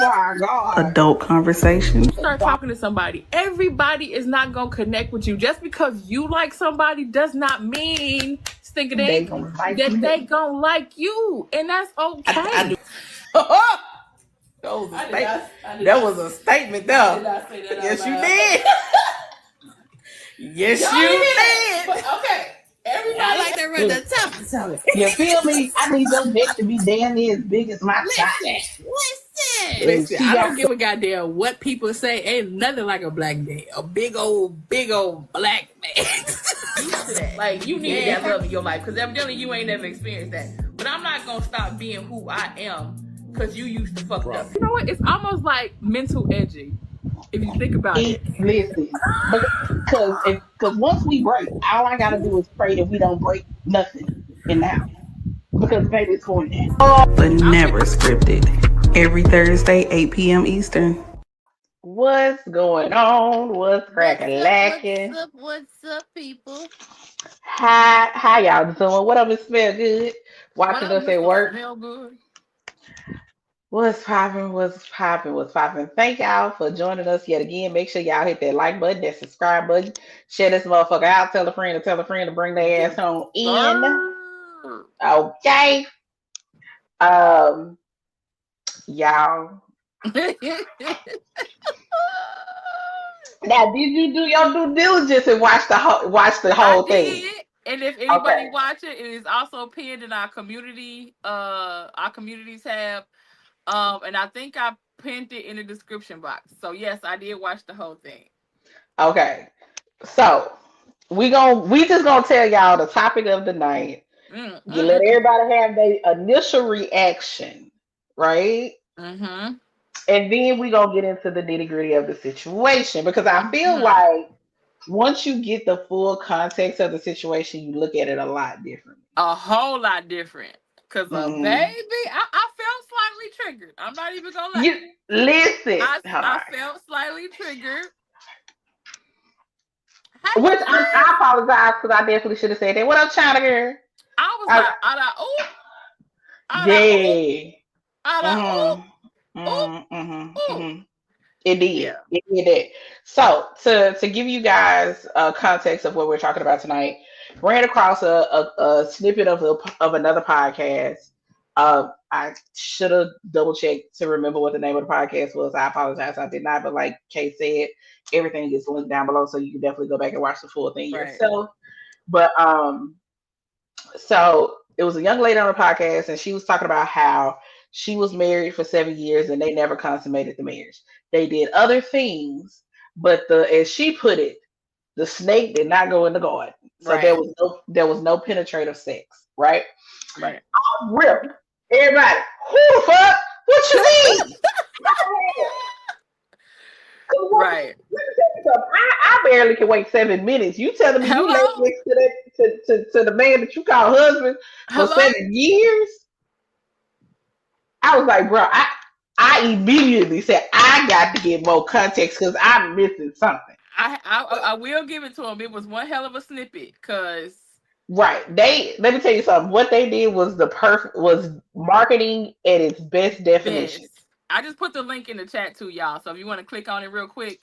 my God. Adult conversation. Start talking to somebody. Everybody is not gonna connect with you. Just because you like somebody does not mean that they gonna like you, and that's okay. That was a statement, though. Yes, you did. Yes, you did. But okay. Everybody, I like that right. That's tough. You feel me? I need your dick to be damn near as big as my shot. Listen, I don't give a goddamn what people say. Ain't nothing like a black man. A big old black man. Like, you need that love in your life. Because evidently you ain't never experienced that. But I'm not going to stop being who I am because you used to fuck up. You know what? It's almost like mental edging. If you think about it. Listen. Because once we break, all I got to do is pray that we don't break nothing in the house. Because baby, it's going down. But never scripted. Every Thursday, 8 p.m. Eastern. What's going on? What's cracking? What's up, people? How y'all doing? What up? It smell good. Watching us at work. Smell good. What's popping? Thank y'all for joining us yet again. Make sure y'all hit that like button, that subscribe button. Share this motherfucker out. Tell a friend to bring their ass on in. Okay. Y'all. Now, did you do your due diligence and watch the whole thing? And if anybody watch it, it is also pinned in our community, our community tab. And I think I pinned it in the description box. So yes, I did watch the whole thing. Okay. So we just gonna tell y'all the topic of the night. You let everybody have their initial reaction, right? Mm-hmm. And then we gonna get into the nitty-gritty of the situation, because I feel like once you get the full context of the situation, you look at it a lot different. A whole lot different. Because baby, I felt slightly triggered. I'm not even gonna lie. Listen. I felt slightly triggered. Which I apologize, because I definitely should have said that. What up, China girl? I was It did. Yeah. It did. So to give you guys context of what we're talking about tonight, ran across a snippet of another podcast. I should have double checked to remember what the name of the podcast was. I apologize, I did not. But like Kay said, everything is linked down below, so you can definitely go back and watch the full thing yourself. But so it was a young lady on the podcast, and she was talking about how she was married for 7 years and they never consummated the marriage. They did other things, but as she put it, the snake did not go in the garden. So there was no penetrative sex, right? Right. I'm real. Everybody, who the fuck? What you mean? Right. I barely can wait 7 minutes. You telling me you lay next to the man that you call husband for 7 years? I was like, bro, I immediately said I got to get more context because I'm missing something. I will give it to him. It was one hell of a snippet, because let me tell you something. What they did was was marketing at its best definition. I just put the link in the chat too, y'all. So if you want to click on it real quick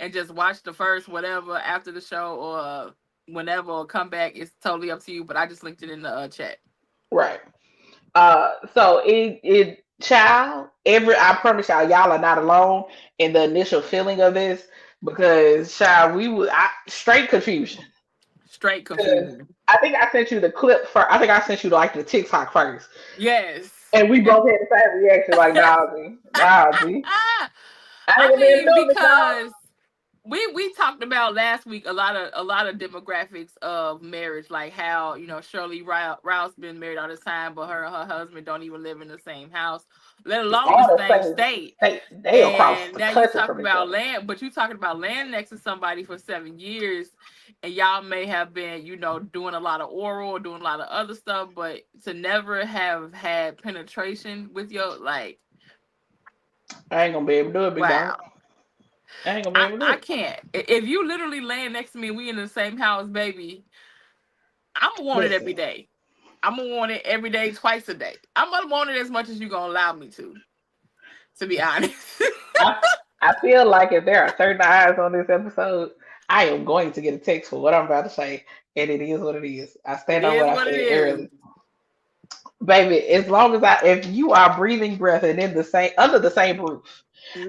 and just watch the first whatever after the show or whenever, or come back, it's totally up to you. But I just linked it in the chat. Right. So I promise y'all are not alone in the initial feeling of this, because straight confusion. I think I sent you the clip first. I think I sent you like the TikTok first. Yes. And we both had the same reaction, like, nah, I mean, because we talked about last week a lot of demographics of marriage, like how, Shirley Rouse been married all this time, but her and her husband don't even live in the same house, let alone the same state. And now you talking about land, but you talking about land next to somebody for 7 years, and y'all may have been, doing a lot of oral, doing a lot of other stuff, but to never have had penetration with your, like, I ain't gonna be able to do it, big dog. I ain't gonna be able to do it. I can't. If you literally laying next to me and we in the same house, baby, I'm gonna want it every day. I'm gonna want it every day, twice a day. I'm gonna want it as much as you gonna allow me to. To be honest. I, I feel like if there are certain eyes on this episode, I am going to get a text for what I'm about to say, and it is what it is. I It stand on is what I what it said is. earlier, baby. As long as if you are breathing breath and in the same under the same roof,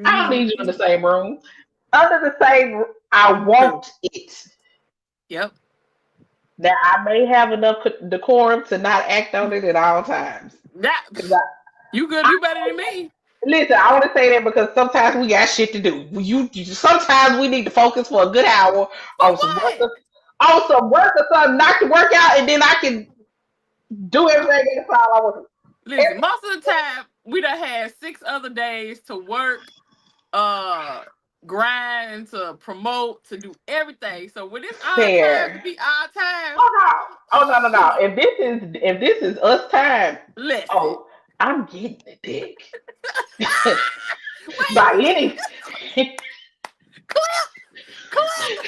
I don't need you in the Mm-hmm. same room. Under the same, I want it. Yep. Now I may have enough decorum to not act on it at all times. That Cause you good, I you better than me. listen, I want to say that because sometimes we got shit to do. Sometimes we need to focus for a good hour For on what? some work or something, knock the work out, and then I can do No. everything else all I want to. Listen, most of the time we done had 6 other days to work, uh grind, to promote, to do everything. So when it's our time to Fair. be our time, Oh no! Oh no! No! No! shoot. If this is us time, Listen. oh, I'm getting the dick by Wait, any clip, clip.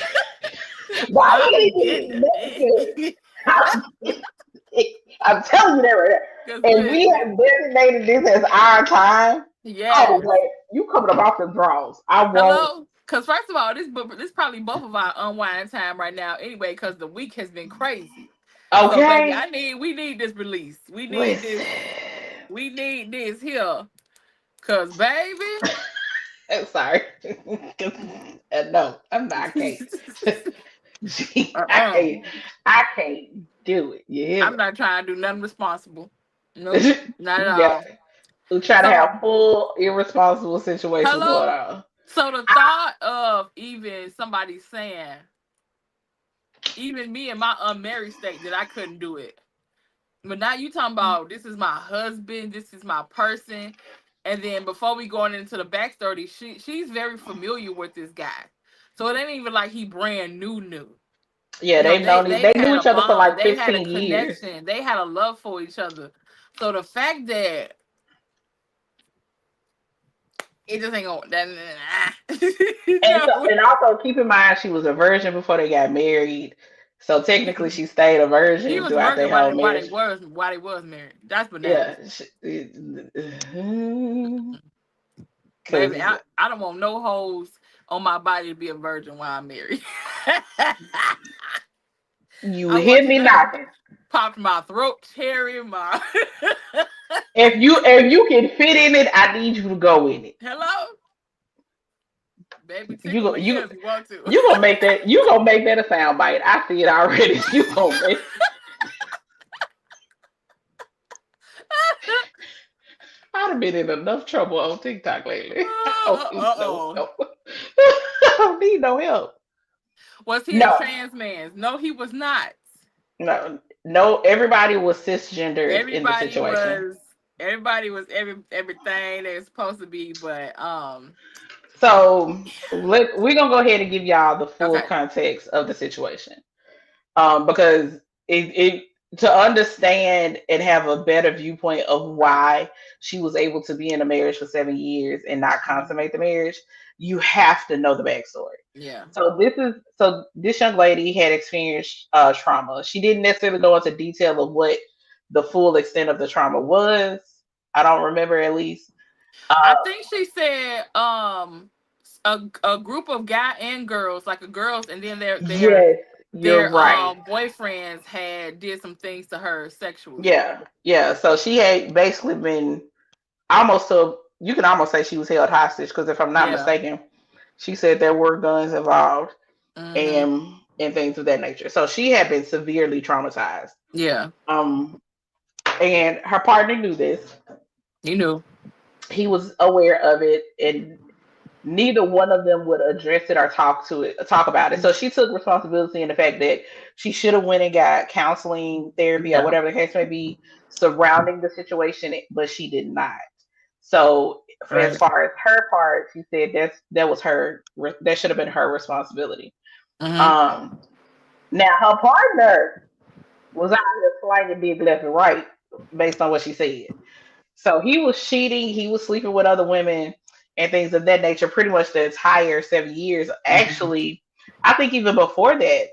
by any I'm getting means the necessary. dick. I'm getting the dick. I'm telling you that right Cause now. And we listen, have designated this as our time. Oh, yes. wait, you coming up off the draws? I won't. Hello? Cause first of all, this probably both of our unwind time right now anyway, because the week has been crazy. So baby, Okay, we need this release. listen. We need this here. Cause baby. I'm sorry. No, I'm not. I can't. I uh-uh. can't. I can't do it. You hear I'm me? not trying to do nothing responsible. Nope, not at Yeah, all. we try to So have full irresponsible situation going hello. on. So the thought of even somebody saying, even me in my unmarried state, that I couldn't do it. But now you talking about this is my husband, this is my person. And then before we going into the backstory, she's very familiar with this guy. So it ain't even like he brand new. Yeah, You know, they've known they they've knew had a each other for bond, like they had a 15 years. connection, they had a love for each other. So the fact that it just ain't going that And so, no. and also keep in mind she was a virgin before they got married. So technically she stayed a He virgin was throughout working their whole while marriage. they was married. That's bananas. Yeah. Baby, Cause I don't want no hoes on my body to be a virgin while I'm married. you I hear want you me to have knocking. popped my throat cherry, my If you can fit in it, I need you to go in it. hello? Baby, You tickle go me here you if you want to. you gonna make that a sound bite. I see it already. You gonna make I've been in enough trouble on TikTok lately. I don't need no Uh-oh. help. I don't need no help. Was he a No, trans man? No, he was not. no, no. Everybody was cisgendered in the Everybody situation. was everything they're supposed to be, but So we're gonna go ahead and give y'all the full okay. context of the situation. Because it to understand and have a better viewpoint of Right. why she was able to be in a marriage for 7 years and not Mhm. consummate the marriage, you have to know the backstory. Yeah. So this young lady had experienced trauma. She didn't necessarily go into detail of what the full extent of the trauma was. I don't remember at least. I Uh, think she said a group of guy and girls, like a girls, and then yes, you're their right. boyfriends had did some things to her sexually. Yeah, yeah. So she had basically been almost to you can almost say she was held hostage because if I'm not Yeah. mistaken, she said there were guns involved Mm-hmm. and things of that nature. So she had been severely traumatized. Yeah. Um, and her partner knew this. You knew. He was aware of it, and neither one of them would address it or talk about it. So she took responsibility in the fact that she should have went and got counseling, therapy, or Yeah. whatever the case may be surrounding the situation, but she did not. So as Right. far as her part, she said that should have been her responsibility. Mm-hmm. Um, now her partner was out here slanging dick left and right based on what she said. So he was cheating, he was sleeping with other women and things of that nature pretty much the entire 7 years. Mm-hmm. Actually, I think even before that.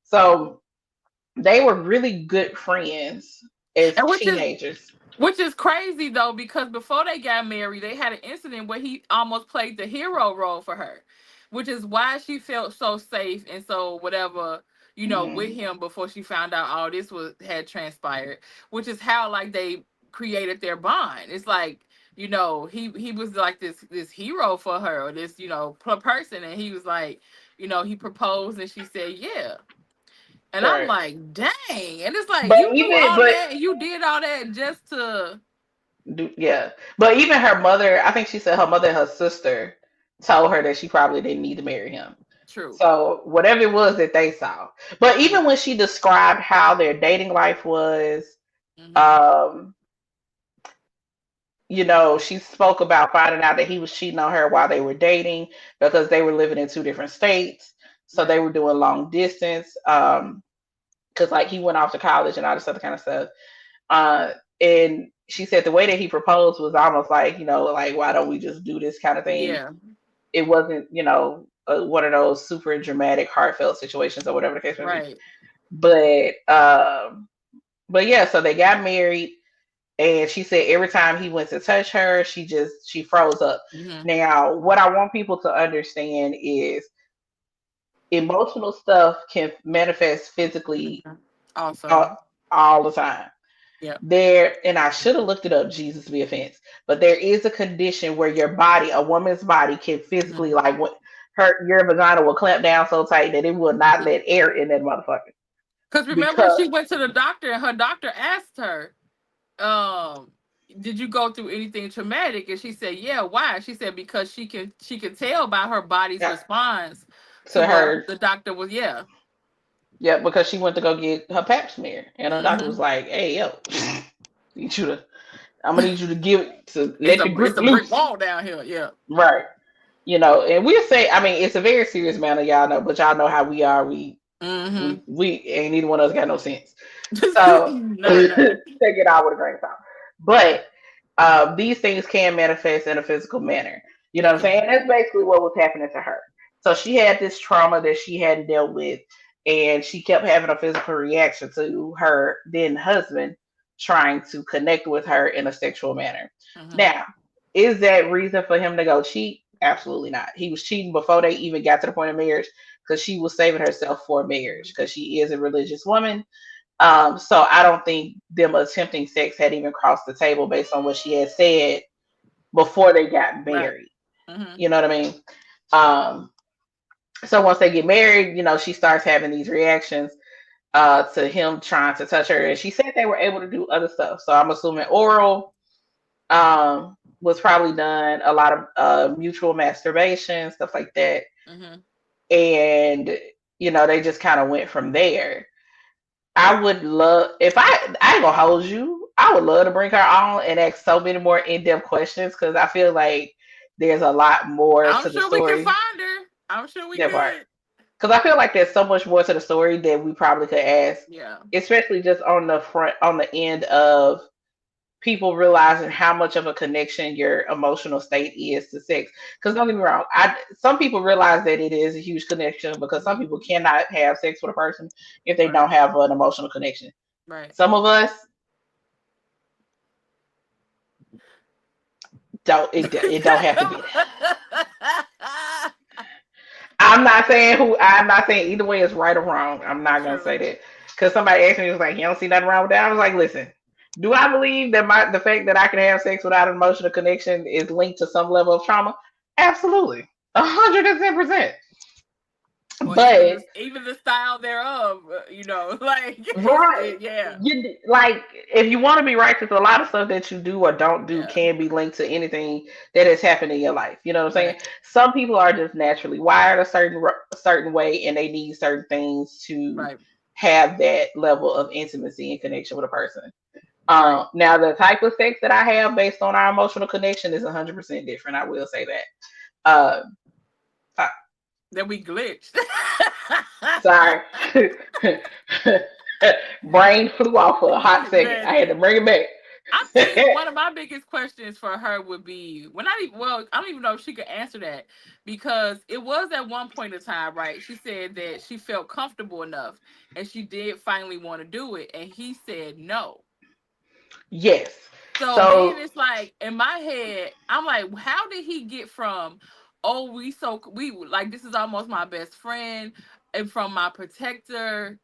So they were really good friends as And which is teenagers. Which is crazy though, because before they got married, they had an incident where he almost played the hero role for her, which is why she felt so safe and so whatever, with Mm-hmm. him before she found out all this was had transpired. Which is how like they created their bond. It's like he was like this hero for her, or this person, and he was like, he proposed and she said yeah. And I'm Right. like, dang. And it's like, But you do even all but that and you did all that just to. yeah. But even her mother, I think she said her mother and her sister told her that she probably didn't need to marry him. True. So whatever it was that they saw. But even Yeah. when she described how their dating life was, Hmm. um, she spoke about finding out that he was cheating on her while they were dating because they were living in two different states. So they Right. were doing long distance. Because like he went off to college and all this other kind of stuff. Uh, and she said the way that he proposed was almost like, like why don't we just do this kind of thing? Yeah. It wasn't, one of those super dramatic, heartfelt situations or whatever the case may be. Right. But but yeah, so they got married, and she said every time he went to touch her, she froze up. Hmm. Now, what I want people to understand is emotional stuff can manifest physically Hmm. all, Also. all the time. Yeah. There, and I should have looked it up, Jesus be offense, but there is a condition where your body, a woman's body, can physically Hmm. like what your vagina will clamp down so tight that it will not let air in that motherfucker. Because remember, Because she went to the doctor and her doctor asked her, um, "Did you go through anything traumatic?" And she said, "Yeah." Why? She said because she can tell by her body's yeah, response to to what her, the doctor was. Yeah. yeah, because she went to go get her pap smear, and her doctor was Hmm. like, "Hey, yo, need you to, I'm gonna need you to give it to It's let a the it's grip a brick loose." wall down here. Yeah. Right. And we'll say, I mean, it's a very serious matter, y'all know, but y'all know how we are. Hmm. We ain't neither one of us got no sense. So None. take it out with a grain of salt. But these things can manifest in a physical manner. You know They what I'm saying? can. That's basically what was happening to her. So she had this trauma that she hadn't dealt with, and she kept having a physical reaction to her then husband trying to connect with her in a sexual manner. Hmm. Now, is that reason for him to go cheat? Absolutely not. He was cheating before they even got to the point of marriage because she was saving herself for marriage because she is a religious woman. So I don't think them attempting sex had even crossed the table based on what she had said before they got Right. married. Hmm. You know what I mean? Um, so once they get married, she starts having these reactions to him trying to touch her, and she said they were able to do other stuff. So I'm assuming oral was probably done, a lot of mutual masturbation, stuff like that, Hmm. and they just kind of went from there. I would love if I ain't gonna hold you. I would love to bring her on and ask so many more in depth questions because I feel like there's a lot more I'm to the sure we can story. find her. I'm sure we That part, could. because I feel like there's so much more to the story that we probably could ask, Yeah. especially just on the front, on the end of people realizing how much of a connection your emotional state is to sex. Because don't get me wrong, some people realize that it is a huge connection because some Hmm. people cannot have sex with a person if they Right. don't have an emotional connection. Right. Some of us don't. It don't have to be that. I'm not saying either way is right or wrong. I'm not gonna say True. that because somebody asked me, was like, "You don't see nothing wrong with that?" I was like, "Listen, do I believe that the fact that I can have sex without an emotional connection is linked to some level of trauma? Absolutely, 110%. Or even the But even the style thereof, like right, yeah. like if you want to be righteous, a lot of stuff that you do or don't do Yeah. can be linked to anything that has happened in your life. You know what I'm saying? Right. Some people are just naturally wired a certain way, and they need certain things to Right. have that level of intimacy and connection with a person. Right. Now the type of sex that I have based on our emotional connection is 100% different. I will say that. Uh, uh, That we glitched. Sorry. Brain flew off for a hot second. I had to Listen, bring it back. I think one of my biggest questions for her would be when I even well, I don't even know if she could answer that because it was at one point in time, right? She said that she felt comfortable enough and she did finally want to do it, and he said no. Yes. So then it's like in my head, I'm like, how did he get from, oh, we like this is almost my best friend, and from my protector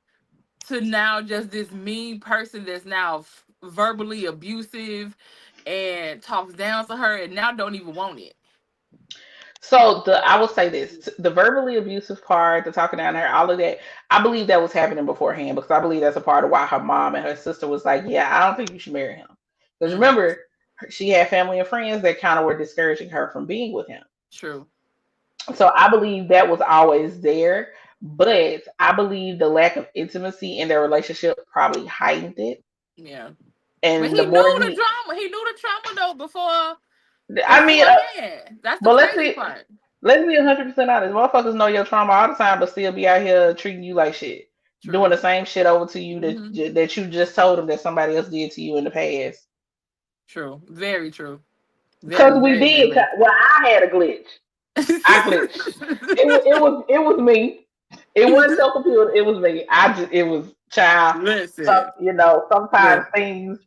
to now just this mean person that's now verbally abusive and talks down to her and now don't even want it. So I will say this: the verbally abusive part, the talking down to her, all of that. I believe that was happening beforehand because I believe that's a part of why her mom and her sister was like, "Yeah, I don't think you should marry him." Because Mm, remember, she had family and friends that kind of were discouraging her from being with him. true. So I believe that was always there, but I believe the lack of intimacy in their relationship probably heightened it. Yeah. But And he the more knew the he, drama. He knew the trauma though I mean, beforehand. That's the but crazy part. let's be 100% honest. Motherfuckers know your trauma all the time, but still be out here treating you like shit, doing True. the same shit over to you Hmm. that you just told them that somebody else did to you in the past. True. Very true. Because Very, we very, did. very. Well, I had a glitch. I glitched. It was me. It wasn't your computer. It was me. It was child. So Listen, sometimes listen. things.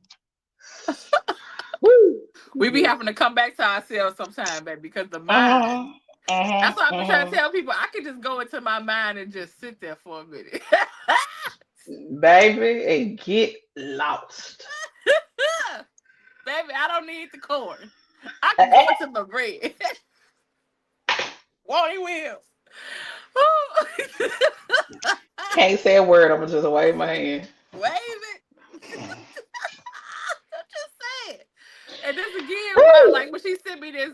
Woo, We be yes. having to come back to ourselves sometime, baby, because the mind. Mhm. Mhm. That's why I've been trying to Mhm. tell people I can just go into my mind and just sit there for a minute. Baby, and get lost. Baby, I don't need the corn. I can go into my bread. Won't he will? Can't say a word. I'm gonna just wave my hand. Wave it. I'm just saying. And this again, why Woo! like when she sent me this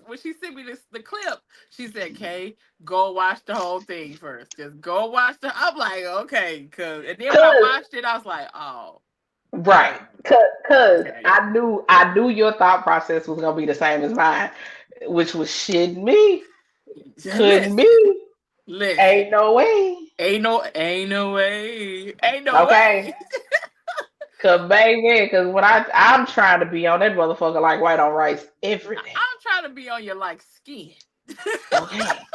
the clip, she said, "Kay, go watch the whole thing first. Just go watch the." I'm like, okay, cause and then when I Cause watched it, I was like, oh, right, oh, cause okay. I knew your thought process was gonna be the same as mine, which was shit me, couldn't Listen, be, listen. ain't no way. Ain't no way. Ain't no Okay, way. cause baby, cause when I'm trying to be on that motherfucker like white on rice every day. I'm trying to be on your like skin. Okay,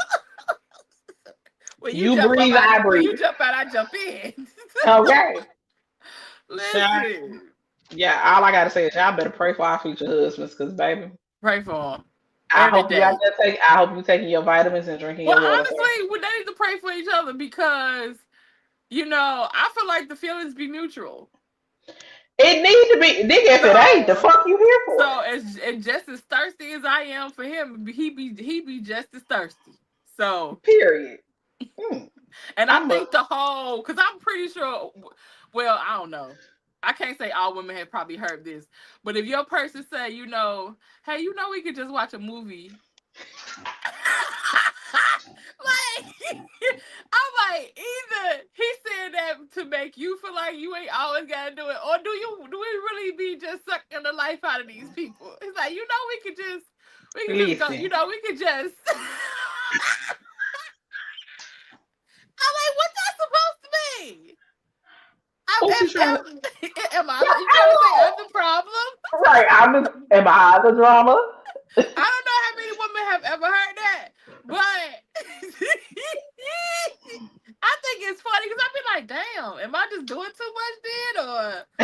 When you you jump up breathe, out, I when you breathe. jump out, I jump in. Okay, child. Listen, Yeah, all I gotta say is y'all better pray for our future husbands, cause baby, pray for him every day. I hope you taking your vitamins and drinking Well, your water, sir. honestly, we they need to pray for each other because I feel like the feelings be mutual. It need to be, nigga. If it ain't, the So, fuck you here for? so as just as thirsty as I am for him, he be just as thirsty. So, Period. Hmm. and I I'm a think the whole, because I'm pretty sure, well, I don't know. I can't say all women have probably heard this, but if your person say, hey, we could just watch a movie. Like, I'm like, either he said that to make you feel like you ain't always gotta do it, or do we really be just sucking the life out of these people? It's like, we could just go, listen. we could just I'm like, what's that supposed to mean? What you trying to? Am I? You trying to say I I'm the problem? right. Am I the drama? I don't know how many women have ever heard that, but I think it's funny because I be like, damn, am I just doing too much then, or I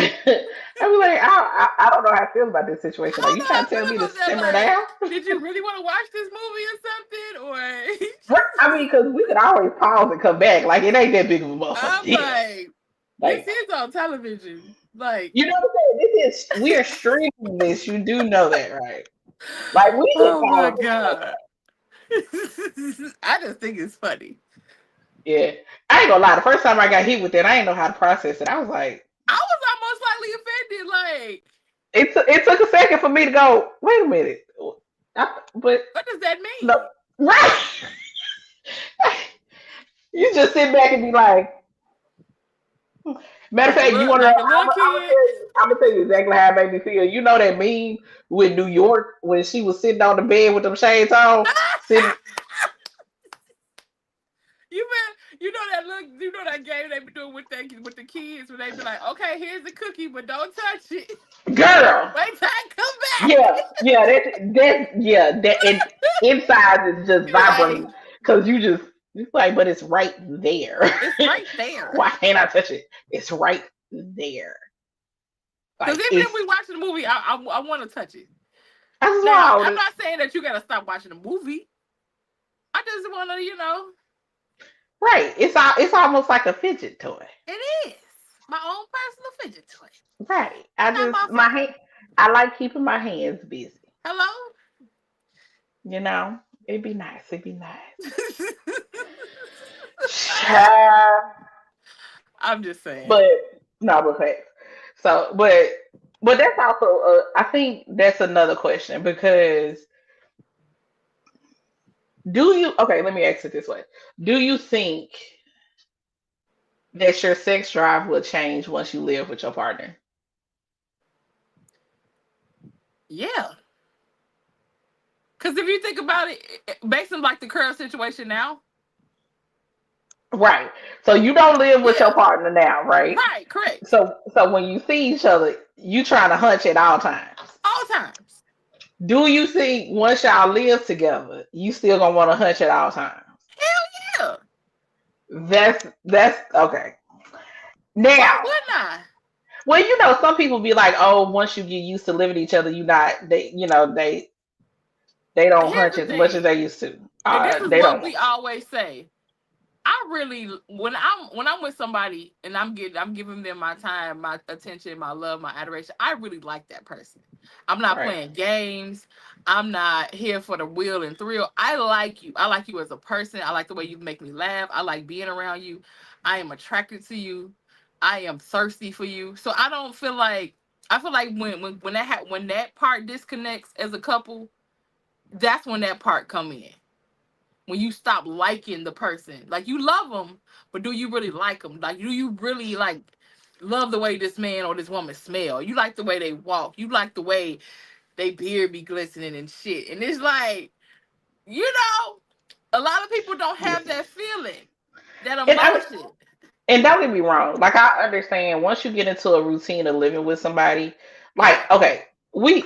be like, I don't know how I feel about this I situation. Like, don't you know how trying I to tell feel me to about that. simmer Like, down? did you really want to watch this movie or something, or Right. I mean, because we could always pause and come back. Like, it ain't that big of a motherfucking I'm deal. like, this Like, is on television, like, you know what I'm saying? We are streaming this. You do know that, right? Like, we can oh my pause and come back. god. I just think it's funny. Yeah. I ain't gonna lie. The first time I got hit with it, I didn't know how to process it. I was like, I was almost slightly offended, like, it took a second for me to go, wait a minute. But what does that no, mean? right. You just sit back and be like, matter of fact, you want to know? Like a little kid. I'm gonna tell you exactly how it made me feel. You know that meme with New York when she was sitting on the bed with them shades on, sitting. You know that game they be doing with the kids when they be like, okay, here's the cookie, but don't touch it. Girl, Wait till I come back. yeah, yeah, yeah, that and inside is just You like, vibrating because it's like, but it's right there. it's right there. Why can't I touch it? It's right there. Because Like even if it's we watching the movie, I want to touch it. that's Now, wild. I'm not saying that you got to stop watching the movie. I just want to, Right. It's almost like a fidget toy. it is my own personal fidget toy. Right. I Not just my my fault. hand I like keeping my hands busy. Hello? You know? It'd be nice. It'd be nice. Child. I'm just saying. But no, but facts. So, but that's also I think that's another question because do you okay, let me ask it this way. Do you think that your sex drive will change once you live with your partner? Yeah. Because if you think about it, based on like the current situation now, Right. So you don't live with your yeah, partner now, right? right, correct. So when you see each other, you trying to hunch at all times. All times. Do you think once y'all live together, you still gonna want to hunch at all times? Hell yeah. That's okay. Why Now, wouldn't I? well, some people be like, oh, once you get used to living with each other, you not they don't Here's hunch the as much as thing, they used to. and this is They what don't. we always say. I really when I'm with somebody and I'm giving them my time, my attention, my love, my adoration. I really like that person. I'm not Right. playing games. I'm not here for the will and thrill. I like you. I like you as a person. I like the way you make me laugh. I like being around you. I am attracted to you. I am thirsty for you. So I feel like when that part disconnects as a couple, that's when that part come in when you stop liking the person. Like you love them, but do you really like them? Like do you really like love the way this man or this woman smell? You like the way they walk. You like the way they beard be glistening and shit. And it's like, a lot of people don't have Listen, that feeling, that and I emotion. and don't get me wrong. Like I understand once you get into a routine of living with somebody, like Yeah, okay, we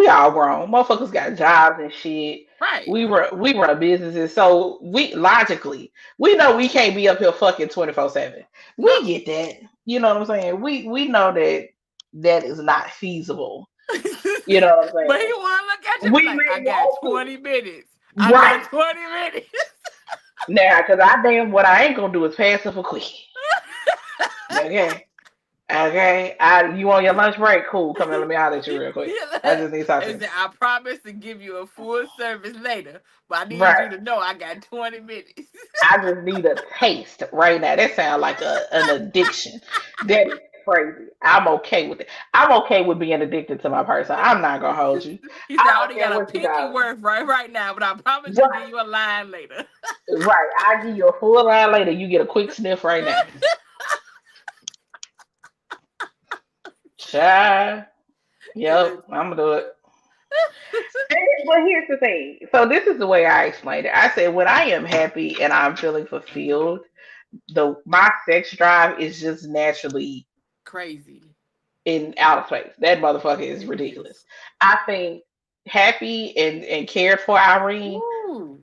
all grown. Motherfuckers got jobs and shit. right. We run businesses, so we logically we know we can't be up here fucking 24/7. We No. get that. You know what I'm saying? We know that that is not feasible. But You know what I'm he saying? wanna look at you and be We like, I may got want 20 minutes. to. I got Right. 20 minutes. Now, because I damn what I ain't gonna do is pass up a quick. Okay. Okay. You on your lunch break? Cool. Come here, let me holler at you real quick. I just need to talk to And you. say, I promise to give you a full service later, but I need you Right. to know I got 20 minutes. I just need a taste right now. That sounds like an addiction. That is crazy. I'm okay with it. I'm okay with being addicted to my person. I'm not gonna hold you. He I said, I don't only care got a what you pinky call it. worth right now, but I promise to give Right. you a line later. Right. I give you a full line later. You get a quick sniff right now. Child. Yep. I'm gonna do it. But here's the thing. So this is the way I explained it. I said when I am happy and I'm feeling fulfilled, the my sex drive is just naturally Crazy. in outer space. That motherfucker is It ridiculous. is. I think happy and cared for Irene Ooh,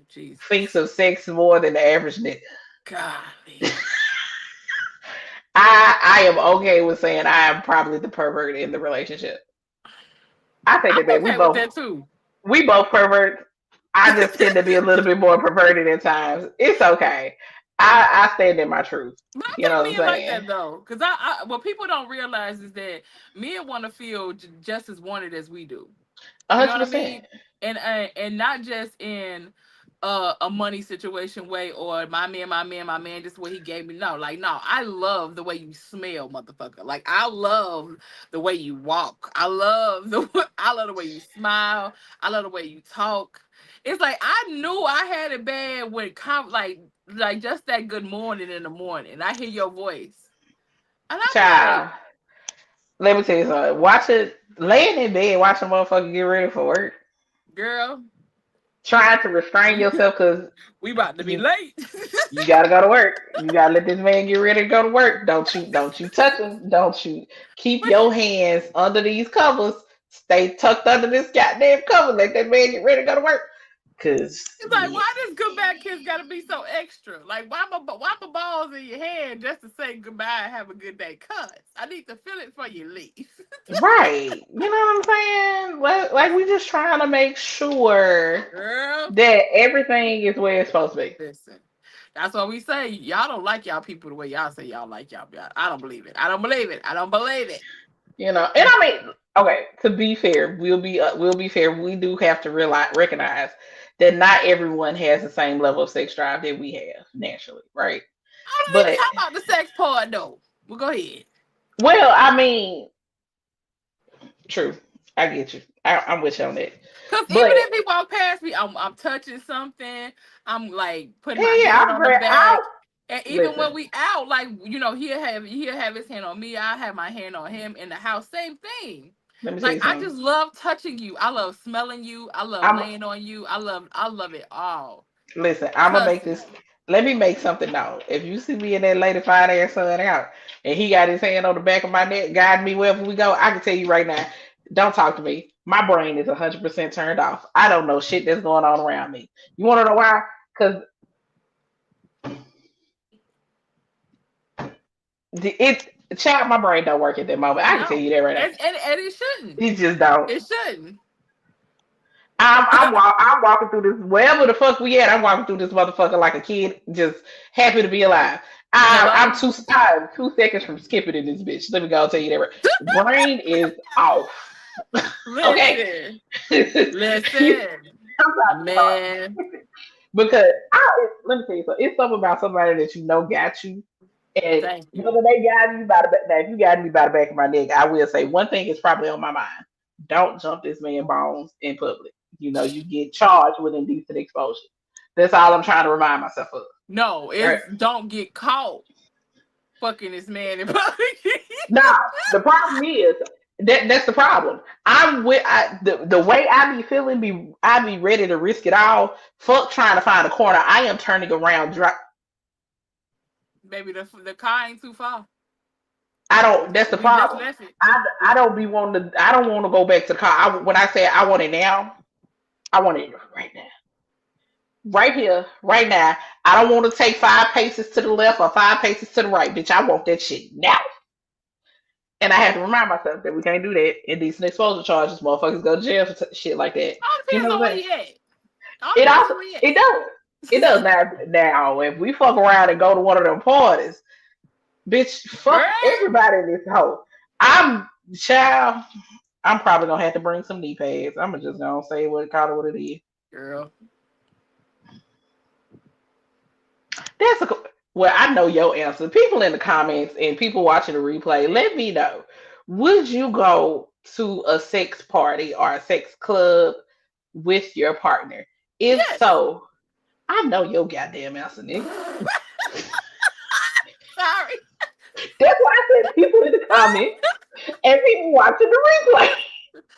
thinks Jesus. of sex more than the average nigga. Golly. I am okay with saying I am probably the pervert in the relationship. I say I'm that baby, okay with that too. we both perverts. I just tend to be a little bit more perverted at times. It's okay. I stand in my truth. But I You know think what I'm men like saying? that though, because what people don't realize is that men want to feel just as wanted as we do. A You know hundred what I percent. mean? And not just in a money situation way or my man, just what he gave me. No, like no, I love the way you smell, motherfucker. Like I love the way you walk. I love the way you smile. I love the way you talk. It's like I knew I had it bad when like just that good morning in the morning. I hear your voice. And I'm like, Child, let me tell you something. Watch it laying in bed, watching motherfucker get ready for work. girl, Trying to restrain yourself because we about to be you late. you gotta go to work. You gotta let this man get ready to go to work. Don't you touch him. Don't you keep your hands under these covers. Stay tucked under this goddamn cover. Let that man get ready to go to work. Cause It's like, yeah. why this goodbye kiss gotta be so extra? Like, why my balls in your hand just to say goodbye and have a good day? Cuz I need to feel it for you leave. Right. You know what I'm saying? Like we just trying to make sure Girl, that everything is where it's supposed to be. listen. That's what we say. Y'all don't like y'all people the way y'all say y'all like y'all. I don't believe it. I don't believe it. I don't believe it. You know, and I mean, okay. To be fair, we'll be fair. We do have to recognize that not everyone has the same level of sex drive that we have naturally, right? I don't even But talk about the sex part though. Well, go ahead. well, I mean, true. I get you. I'm with you on that. Cause even But if he walk past me, I'm touching something. I'm like putting my yeah, hand I'll on the grab. I'll back. And even listen. when we out, like he'll have his hand on me. I have my hand on him in the house. Same thing. Let me tell Like you I something. just love touching you. I love smelling you. I love I'm laying on you. I love it all. listen. I'm gonna make Trust this. me. Let me make something known. If you see me in that lady fine ass sun out, and he got his hand on the back of my neck, guiding me wherever we go, I can tell you right now. Don't talk to me. My brain is 100% turned off. I don't know shit that's going on around me. You want to know why? Because it, child, my brain don't work at that moment. It I can tell don't. you that right now. And it shouldn't. It just don't. It shouldn't. I'm walking through this wherever the fuck we at. I'm walking through this motherfucker like a kid, just happy to be alive. I'm Hello? I'm 2 seconds from skipping in this bitch. Let me go tell you that. Brain is off. Okay. Listen. I'm Listen. about to start Man. because let me tell you something. It's something about somebody that you know got you, and Thank you. whether they got me by the back. Now, if you got me by the back of my neck, I will say one thing is probably on my mind. Don't jump this man bones in public. You know, you get charged with indecent exposure. That's all I'm trying to remind myself of. No, Right. it's don't get caught fucking this man in public. Now, the problem is that's the problem. The way I be feeling I be ready to risk it all. Fuck trying to find a corner. I am turning around. Baby, the car ain't too far. I don't. That's the We just problem. left it. I don't be wanting to. I don't want to go back to the car. When I say I want it now, I want it right now, right here, right now. I don't want to take 5 paces to the left or 5 paces to the right, bitch. I want that shit now. And I have to remind myself that we can't do that. Indecent exposure charges, motherfuckers go to jail for shit like that. All You depends know on what where I'm saying? you at. All It depends also on where you it does. It at. does now. If we fuck around and go to one of them parties, bitch, Girl, fuck everybody in this hole. I'm child. I'm probably gonna have to bring some knee pads. I'm just gonna say call it what it is. girl. That's well, I know your answer. People in the comments and people watching the replay, let me know. Would you go to a sex party or a sex club with your partner? If Yes. so, I know your goddamn answer, nigga. Sorry. That's why I said people in the comments and people watching the replay.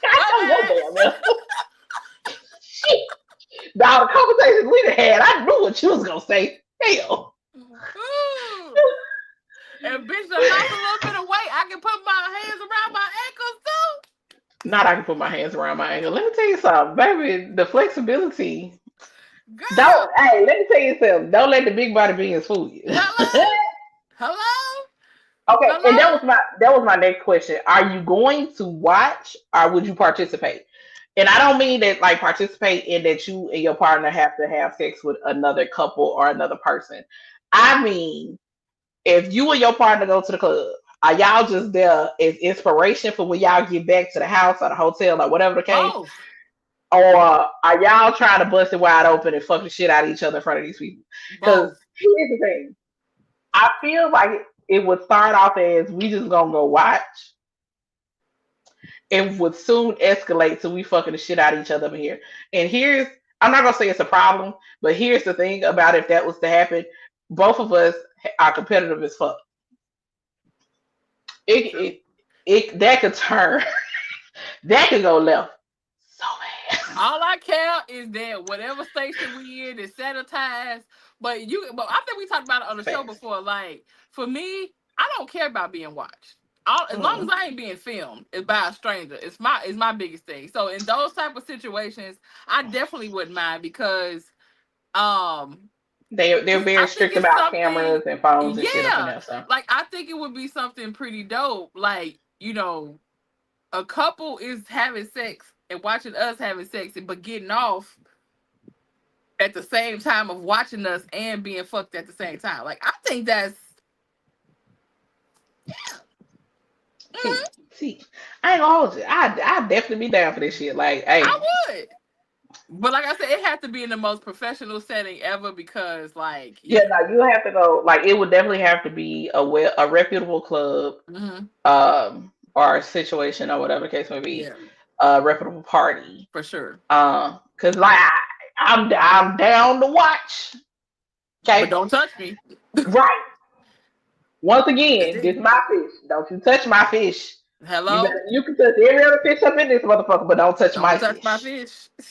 I know your My damn answer. Shit. Now the conversations we done had, I knew what you was gonna say. Hell. bad. Ooh. And bitch done lost a little bit of weight. I can put my hands around my ankles too. Not I can put my hands around my ankle. Let me tell you something, baby. The flexibility. Girl. Don't. Hey, let me tell you something. Don't let the big body beings fool you. Hello? Hello? Okay, and Hello? that was my next question. Are you going to watch or would you participate? And I don't mean that like participate in that you and your partner have to have sex with another couple or another person. I mean, if you and your partner go to the club, are y'all just there as inspiration for when y'all get back to the house or the hotel or whatever the case? Both. Or are y'all trying to bust it wide open and fuck the shit out of each other in front of these people? Because Both. here's the thing. I feel like it would start off as we just gonna go watch and would soon escalate to we fucking the shit out of each other over here. And here's I'm not gonna say it's a problem, but here's the thing about if that was to happen, both of us are competitive as fuck. It True. that could turn that could go left so bad. All I care is that whatever station we in is sanitized. But I think we talked about it on the show Facts. before. Like, for me, I don't care about being watched. As long as I ain't being filmed, it's by a stranger. It's my biggest thing. So in those type of situations, I definitely wouldn't mind because they're very I think strict it's about something. cameras and phones and shit up in Yeah, there. So like I think it would be something pretty dope. Like a couple is having sex and watching us having sex, but getting off at the same time of watching us and being fucked at the same time. Like I think that's see, I ain't gonna hold you. I definitely be down for this shit. Like, hey, I would. But like I said, it has to be in the most professional setting ever because, like, yeah, yeah. no, you have to go. Like, it would definitely have to be a reputable club, Mm-hmm. or a situation or whatever the case may be, Yeah, a reputable party. for sure. Cause like I'm down to watch. But Okay, don't touch me. right. Once again, this Indeed. my fish. Don't you touch my fish. Hello? You can touch every other fish up in this motherfucker, but don't touch my Don't touch my fish. fish.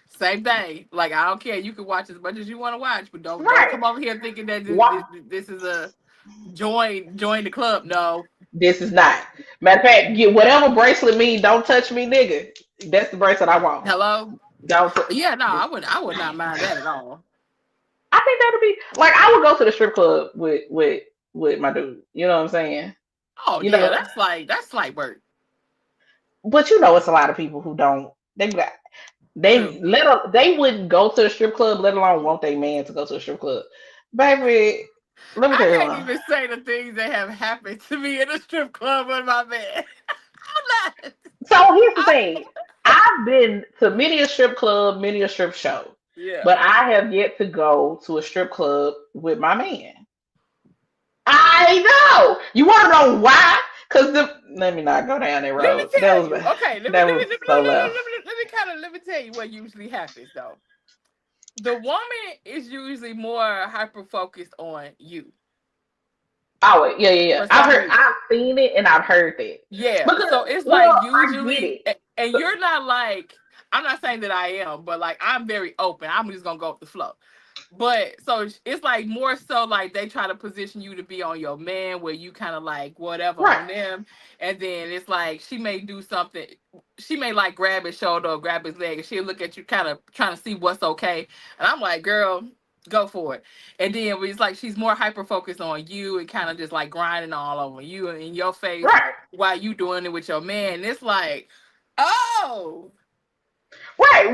Same thing. Like I don't care. You can watch as much as you want to watch, but don't Right. come over here thinking that What? this is a join the club. No. This is not. Matter of fact, get whatever bracelet mean. Don't touch me, nigga. That's the bracelet I want. Hello? Don't. Yeah, no, I would not mind that at all. I think that'll be like I would go to the strip club with my dude. You know what I'm saying? Oh You yeah, know, that's like work. but you know, it's a lot of people who don't. True. They wouldn't go to the strip club, let alone want their man to go to a strip club. Baby, let me I tell you can't something. even say the things that have happened to me in a strip club with my man. I'm not. So here's the I, thing. I've been to many a strip club, many a strip show, yeah. but I have yet to go to a strip club with my man. I know. You want to know why? Because let me not go down that Let me road. tell you. Okay, That was so left. let me tell you what usually happens though. The woman is usually more hyper focused on you Oh yeah. for some reason. I've seen it, and I've heard that. Yeah. Because, So it's like well, I get usually, it. and you're not like, I'm not saying that I am, but like I'm very open. I'm just gonna go with the flow. But so it's like more so like they try to position you to be on your man where you kind of like whatever Right, on them. And then it's like she may do something. She may like grab his shoulder or grab his leg and she'll look at you kind of trying to see what's okay. And I'm like, girl, go for it. And then it's like she's more hyper focused on you and kind of just like grinding all over you and in your face right, while you doing it with your man. And it's like, oh. right.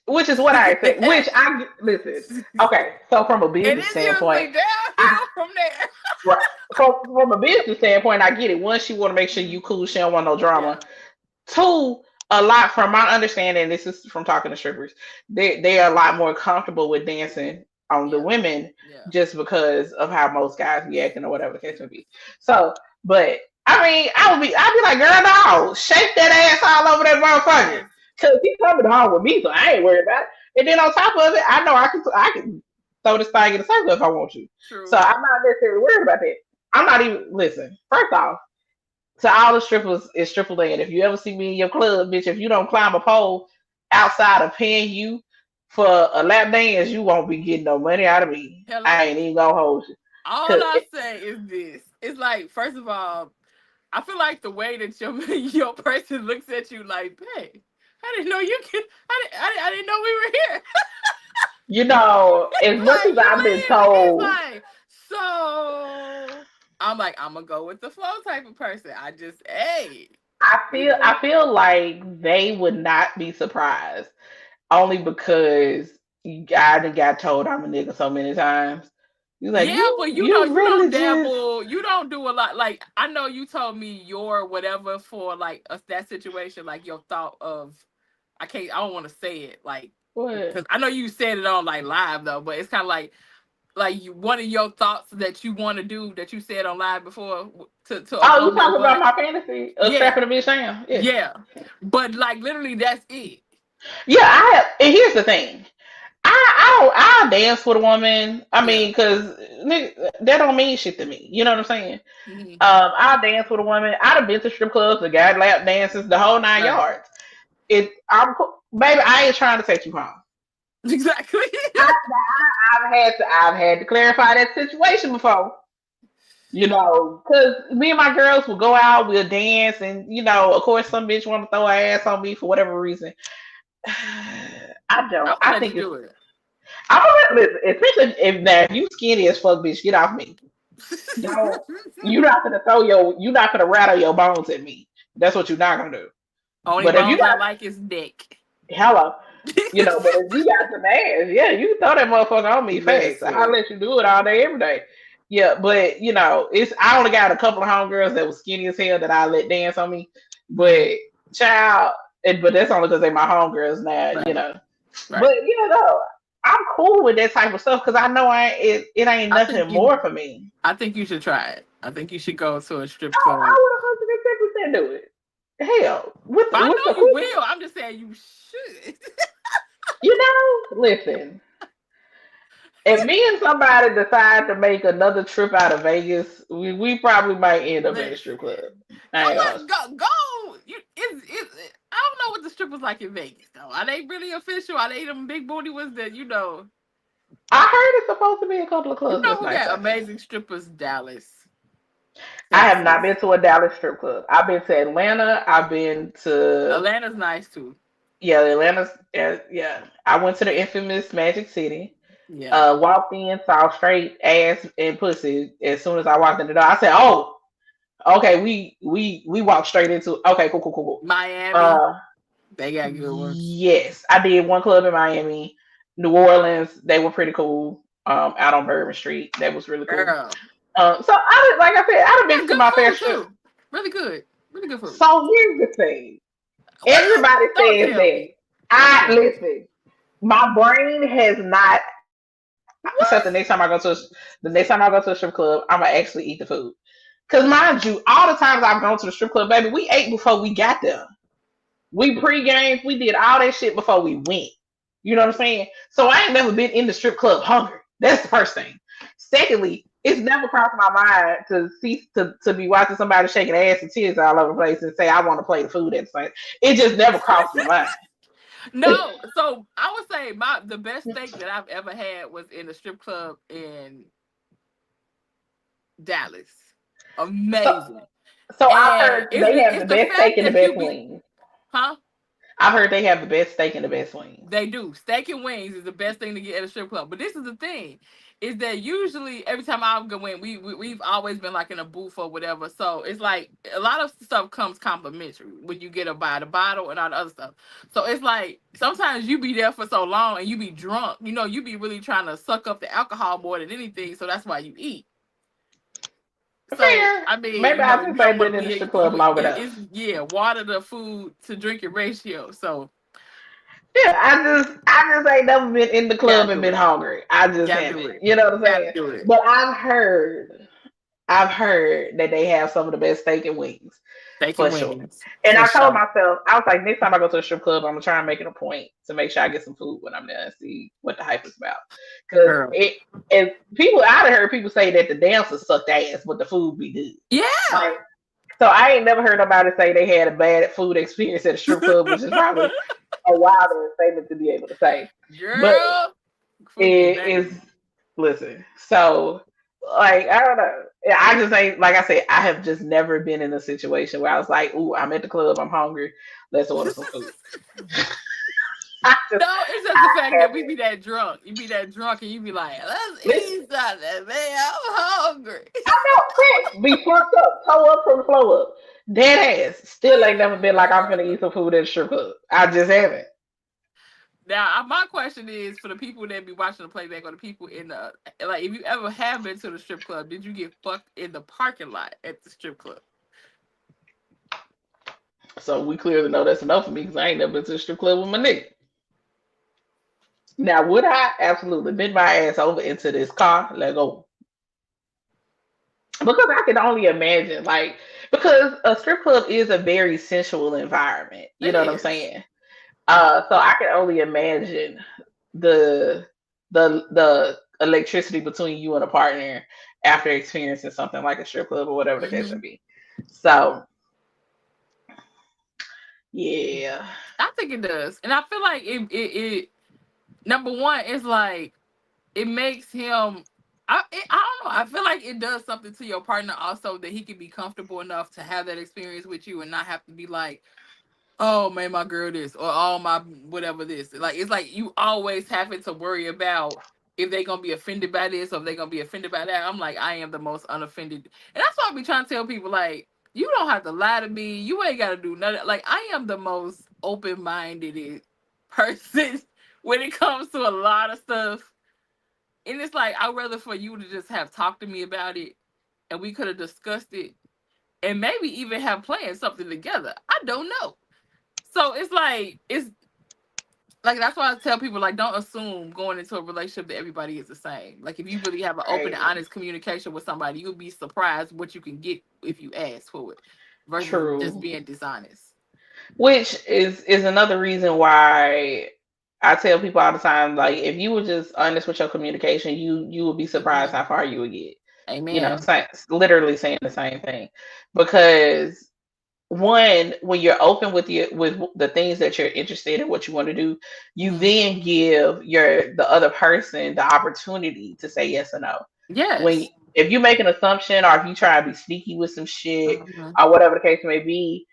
Which is what I said. Which I listen. Okay, so from a And business it's standpoint, usually I downhill from there. right. From a business standpoint, I get it. One, she want to make sure you cool. She don't want no Yeah. drama. Two, a lot from my understanding, this is from talking to strippers, they are a lot more comfortable with dancing on the Yeah. women Yeah. just because of how most guys be acting or whatever the case may be. So, but I mean, I'd be like, girl, no, shake that ass all over that motherfucker. Yes. Cause he coming home with me, so I ain't worried about it. And then on top of it, I know I can throw this thing in the circle if I want to. So True. I'm not necessarily worried about that. I'm not even listen. First off, to all the strippers is stripper land. If you ever see me in your club, bitch, if you don't climb a pole outside of paying you for a lap dance, you won't be getting no money out of me. I ain't Hello. even gonna hold you. All Cause I say is this. It's like, first of all, I feel like the way that your your person looks at you like, hey, I didn't know you could I didn't know we were here. you know, as much Like as you I've been in it's told, like, so I'm like, I'm gonna go with the flow type of person. I just hey, you know. I feel like they would not be surprised only because I done got told I'm a nigga so many times. You like Yeah, but you you don't really just dabble, you don't do a lot. Like I know you told me your whatever for like that situation, like your thought of, I don't want to say it like what? because I know you said it on like live though, but it's kind of like one of your thoughts that you want to do that you said on live before to a Oh, you woman, talking about but my fantasy of yeah, strapping a bitch down? Yeah. yeah, but like literally that's it. Yeah, I have. And here's the thing. I'll dance with a woman. I Yeah. mean, because that don't mean shit to me. You know what I'm saying? Hmm. I'll dance with a woman. I'd have been to strip clubs, the guy lap dances, the whole nine Right. yards. Baby. I ain't trying to take you home. Exactly. I've had to clarify that situation before. Because me and my girls will go out, we'll dance, and of course, some bitch want to throw her ass on me for whatever reason. I don't. I'm gonna I let think you it's. do it. I'm gonna listen, especially if you skinny as fuck, bitch. Get off me. Don't. You're not gonna rattle your bones at me. That's what you're not gonna do. Only But if you bones I got like is neck. hello, but if you got some ass, yeah, you can throw that motherfucker on me. Facts. I'll Listen, let you do it all day, every day. Yeah, but it's I only got a couple of homegirls that was skinny as hell that I let dance on me. mm, But child, but that's only because they my homegirls right, now. right. But though, I'm cool with that type of stuff because I know it ain't I think nothing you. more for me. I think you should try it. I think you should go to a strip Oh, club. I would 110% do it. Hell, with But I with the know you quick, will. I'm just saying you should. listen. If me and somebody decide to make another trip out of Vegas, we probably might end up in a strip Listen, club. go I ain't gonna. go. I don't know what the strippers like in Vegas though. Are they really official? Are they them big booty ones that I heard it's supposed to be a couple of clubs that's who nice got out there. amazing strippers? Dallas, I have not Texas. been to a Dallas strip club. I've been to Atlanta. I've been to Atlanta's nice too. yeah, Atlanta's yeah. I went to the infamous Magic City. Yeah. Walked in, saw straight ass and pussy. As soon as I walked in the door, I said, "Oh, okay." We walked straight into. Okay, cool, cool, cool, cool. Miami, Uh, they got good ones. yes, I did one club in Miami, New Orleans. They were pretty cool. Out on Bourbon Street, that was really cool. Girl, So like I said, I've been got to good my fair food share. too. Really good. Really good food. So here's the thing. Well, Everybody don't says tell that. me. Don't I tell me. listen. My brain has not. Except What? the next time I go to a strip club, I'm gonna actually eat the food. Cause mind you, all the times I've gone to the strip club, baby, we ate before we got there. We pre-gamed, we did all that shit before we went. You know what I'm saying? So I ain't never been in the strip club hungry. That's the first thing. Secondly, it's never crossed my mind to be watching somebody shaking ass and tears all over the place and say I want to play the food at the same. It just never crossed my mind. No. So I would say the best steak that I've ever had was in a strip club in Dallas. So Amazing. I've And heard they have it's the the best steak fact and the that you best be wings. huh? I've heard they have the best steak and the best wings. They do. Steak and wings is the best thing to get at a strip club. But this is the thing, is that usually every time I go in, we've always been like in a booth or whatever. So it's like a lot of stuff comes complimentary when you get a by the bottle and all the other stuff. So it's like sometimes you be there for so long and you be drunk. You be really trying to suck up the alcohol more than anything. So that's why you eat. So Fair. I mean, Maybe I you just don't ain't want been to in the be strip club long it's enough. water the food to drinking ratio. So Yeah, I just ain't never been in the club gotta and do been it. hungry. I just Gotta do haven't. it. You know what I'm Gotta saying? do it. But I've heard that they have some of the best steak and wings Steak for and sure. wings And for I told sure. myself, I was like, next time I go to a strip club, I'm gonna try and make it a point to make sure I get some food when I'm there and see what the hype is about. Because Girl. I've heard people say that the dancers sucked ass, but the food be good. Yeah. Like, so I ain't never heard nobody say they had a bad food experience at a strip club, which is probably a wilder statement to be able to say. But Girl. Food be it banging. is listen. So like I don't know. I just ain't like I said, I have just never been in a situation where I was like, ooh, I'm at the club, I'm hungry, let's order some food. No, it's just I the fact that we haven't. be that drunk. You be that drunk and you be like, let's Listen, eat something, man. I'm hungry. I know Chris be fucked up, toe up from the flow up. Dead ass. Still ain't never been like I'm gonna eat some food at a strip club. I just haven't. Now, my question is for the people that be watching the playback or the people in the like, if you ever have been to the strip club, did you get fucked in the parking lot at the strip club? So we clearly know that's enough for me because I ain't never been to a strip club with my nigga. Now, would I absolutely bend my ass over into this car? Let go. Because I can only imagine, like, because a strip club is a very sensual environment. You It know what I'm is. saying? So I can only imagine the the electricity between you and a partner after experiencing something like a strip club or whatever the case may Hmm. be. So yeah. I think it does, and I feel like it number one is like it makes him. I don't know. I feel like it does something to your partner also that he can be comfortable enough to have that experience with you and not have to be like, oh man, my girl this or oh my whatever this. Like it's like you always having to worry about if they gonna be offended by this or if they gonna be offended by that. I'm like, I am the most unoffended. And that's why I be trying to tell people like, you don't have to lie to me. You ain't gotta do nothing. Like I am the most open minded person when it comes to a lot of stuff. And it's like I'd rather for you to just have talked to me about it and we could have discussed it and maybe even have planned something together. I don't know. So it's like that's why I tell people like don't assume going into a relationship that everybody is the same. Like if you really have an open and Right. honest communication with somebody, you'll be surprised what you can get if you ask for it versus just True. being dishonest. Which is another reason why I tell people all the time, like if you were just honest with your communication, you would be surprised Mhm. how far you would get. You know, Amen. literally saying the same thing. Because one, when you're open with the things that you're interested in, what you want to do, you Mhm. then give the other person the opportunity to say yes or no. When Yes. if you make an assumption or if you try to be sneaky with some shit Mhm. or whatever the case may be,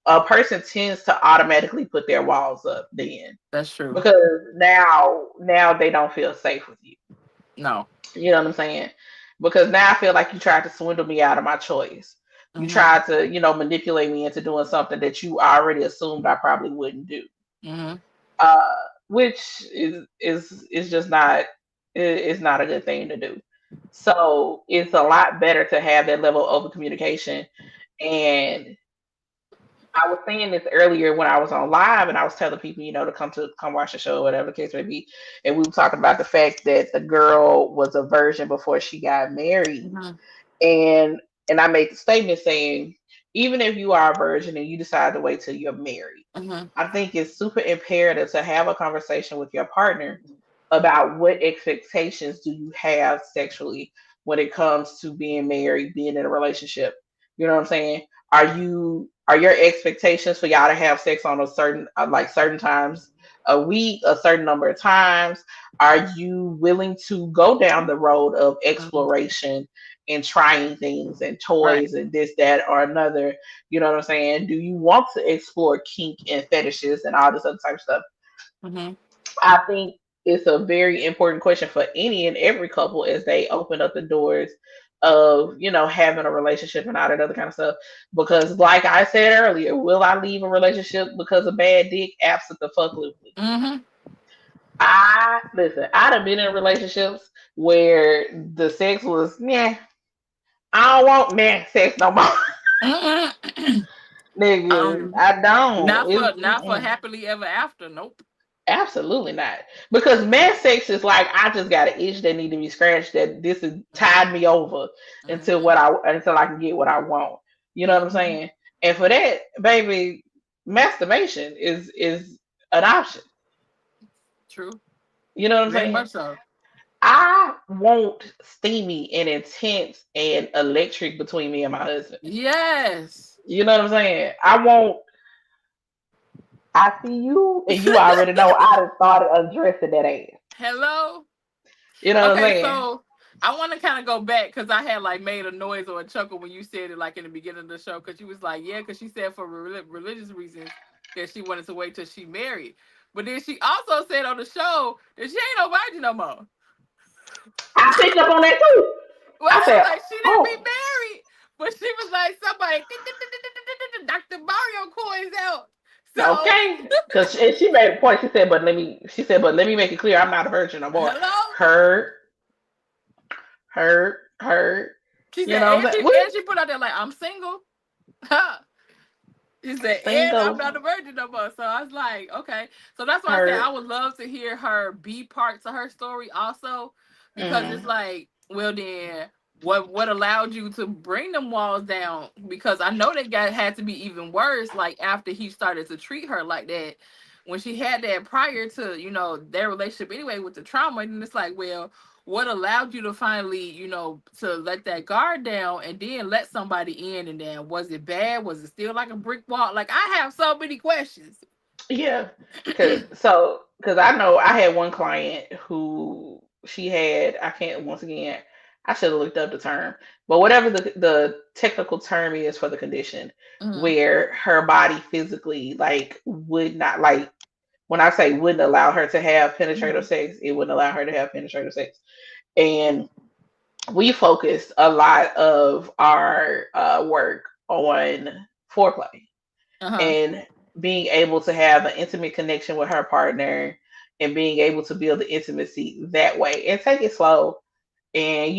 a person tends to automatically put their walls up then That's true. because now they don't feel safe with you. No. You know what I'm saying? Because now I feel like you tried to swindle me out of my choice. You Mhm. tried to, manipulate me into doing something that you already assumed I probably wouldn't do. Mhm. Uh, which is just not is not a good thing to do. So it's a lot better to have that level of open communication. And I was saying this earlier when I was on live, and I was telling people, to come watch the show, whatever the case may be. And we were talking about the fact that the girl was a virgin before she got married, Mhm. and I made the statement saying, even if you are a virgin and you decide to wait till you're married, Mhm. I think it's super imperative to have a conversation with your partner about what expectations do you have sexually when it comes to being married, being in a relationship. You know what I'm saying? Are your expectations for y'all to have sex on a certain like certain times a week, a certain number of times? Are you willing to go down the road of Mhm. exploration and trying things and Right. toys and this, that, or another? You know what I'm saying? Do you want to explore kink and fetishes and all this other type of stuff? Mhm. I think it's a very important question for any and every couple as they open up the doors of, having a relationship and all that other kind of stuff. Because like I said earlier, will I leave a relationship because of bad dick? Absolutely. Mhm. I listen, I'd have been in relationships where the sex was yeah, I don't want man sex no more. Mhm. Nigga, um, I don't. not It's, for happily ever after. Nope. absolutely not. Because man sex is like I just got an itch that need to be scratched that this has tied me over Mhm. until I can get what I want. You know what I'm Mhm. saying? And for that, baby, masturbation is an option. True. You know what I'm Very saying? much so. I want steamy and intense and electric between me and my husband. Yes. You know what I'm saying? I see you and you already know I done started undressing that ass. Hello. You know what I'm Okay, saying? so I want to kind of go back because I had like made a noise or a chuckle when you said it like in the beginning of the show because you was like, yeah, because she said for religious reasons that she wanted to wait till she married, but then she also said on the show that she ain't no virgin no more. I picked up on that too. Well, I I was said, like, she didn't be oh, married, but she was like somebody Dr. Mario coins out. So okay. Because she made a point. She said, but let me make it clear, I'm not a virgin no more. hello. Hurt, hurt. She You said, know what I'm saying? What? and she put out there like I'm single. Huh. He said, and I'm Single, not a virgin no more. So I was like, okay. So that's why I said hurt. I would love to hear her B parts of her story also. Because it's Mm-hmm. like, well then what allowed you to bring them walls down? Because I know that got had to be even worse, like after he started to treat her like that. When she had that prior to, their relationship anyway with the trauma, and it's like, well, what allowed you to finally, to let that guard down and then let somebody in? And then was it bad? Was it still like a brick wall? Like I have so many questions. Yeah. Because I know I had one client who she had, I can't, once again, I should have looked up the term, but whatever the technical term is for the condition, Mm-hmm. where her body physically like would not like when I say wouldn't allow her to have penetrative Mm-hmm. sex, it wouldn't allow her to have penetrative sex, and we focused a lot of our work on foreplay Uh-huh. and being able to have an intimate connection with her partner and being able to build the intimacy that way and take it slow and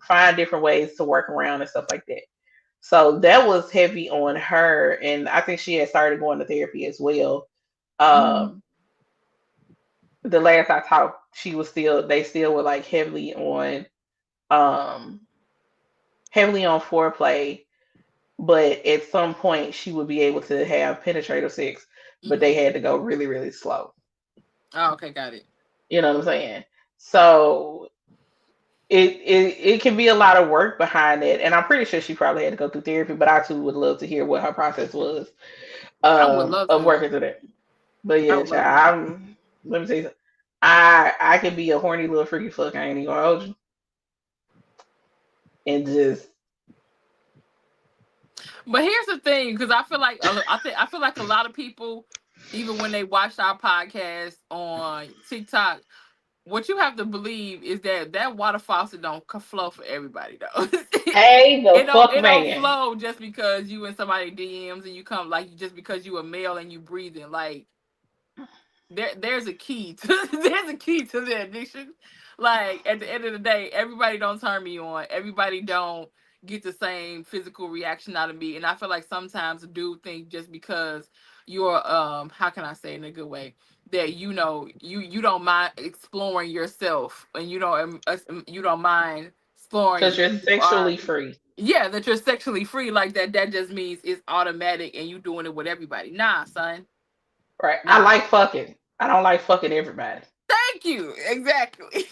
find different ways to work around and stuff like that. So that was heavy on her, and I think she had started going to therapy as well. Mm-hmm. um the last I talked, she was still they still were like um heavily on foreplay, but at some point she would be able to have penetrative sex, but they Mm-hmm. had to go really, really slow. Oh, okay, got it. You know what I'm saying? So it can be a lot of work behind it, and I'm pretty sure she probably had to go through therapy. But I too would love to hear what her process was I would love of to. working through that. But I yeah, would love to. child, let me tell you something. I can be a horny little freaky fuck. I ain't even gonna hold you, and just But here's the thing, because I feel like a lot of people, even when they watch our podcast on TikTok, what you have to believe is that that water faucet don't flow for everybody though. hey the fuck It don't man. flow just because you in somebody DMs and you come like just because you a male and you breathing like there's a key to there's a key to the addiction. Like at the end of the day, everybody don't turn me on. Everybody don't get the same physical reaction out of me. And I feel like sometimes a dude think just because you're how can I say it in a good way that you don't mind exploring yourself and you don't mind exploring Because you're who you are. sexually free. Yeah, that you're sexually free like that just means it's automatic and you doing it with everybody. Nah, son. Right. I Nah. like fucking. I don't like fucking everybody. Thank you. Exactly.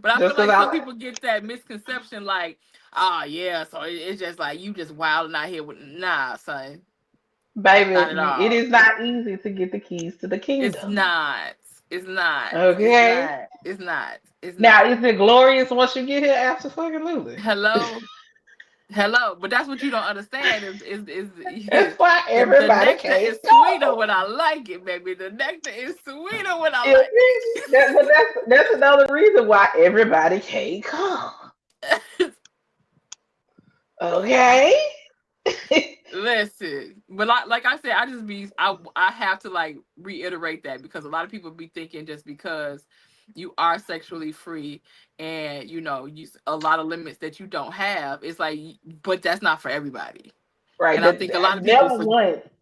But I feel Just because like I some like. people get that misconception like, oh yeah, so it's just like you just wilding out here with nah, son. Not at Baby, it all. is not easy to get the keys to the It's kingdom. not. It's not. It's Okay. not. It's not. It's Now, not. is it glorious once you get here? Absolutely. Hello. Hello. But that's what you don't understand is That's why the everybody nectar can't is sweeter go. when I like it, baby. The nectar is sweeter when I You like see? But that's another reason why everybody can't come. it. Okay. Listen, but like I said, I have to like reiterate that because a lot of people be thinking just because you are sexually free and you a lot of limits that you don't have, it's like, but that's not for everybody. Right. And I think a lot of people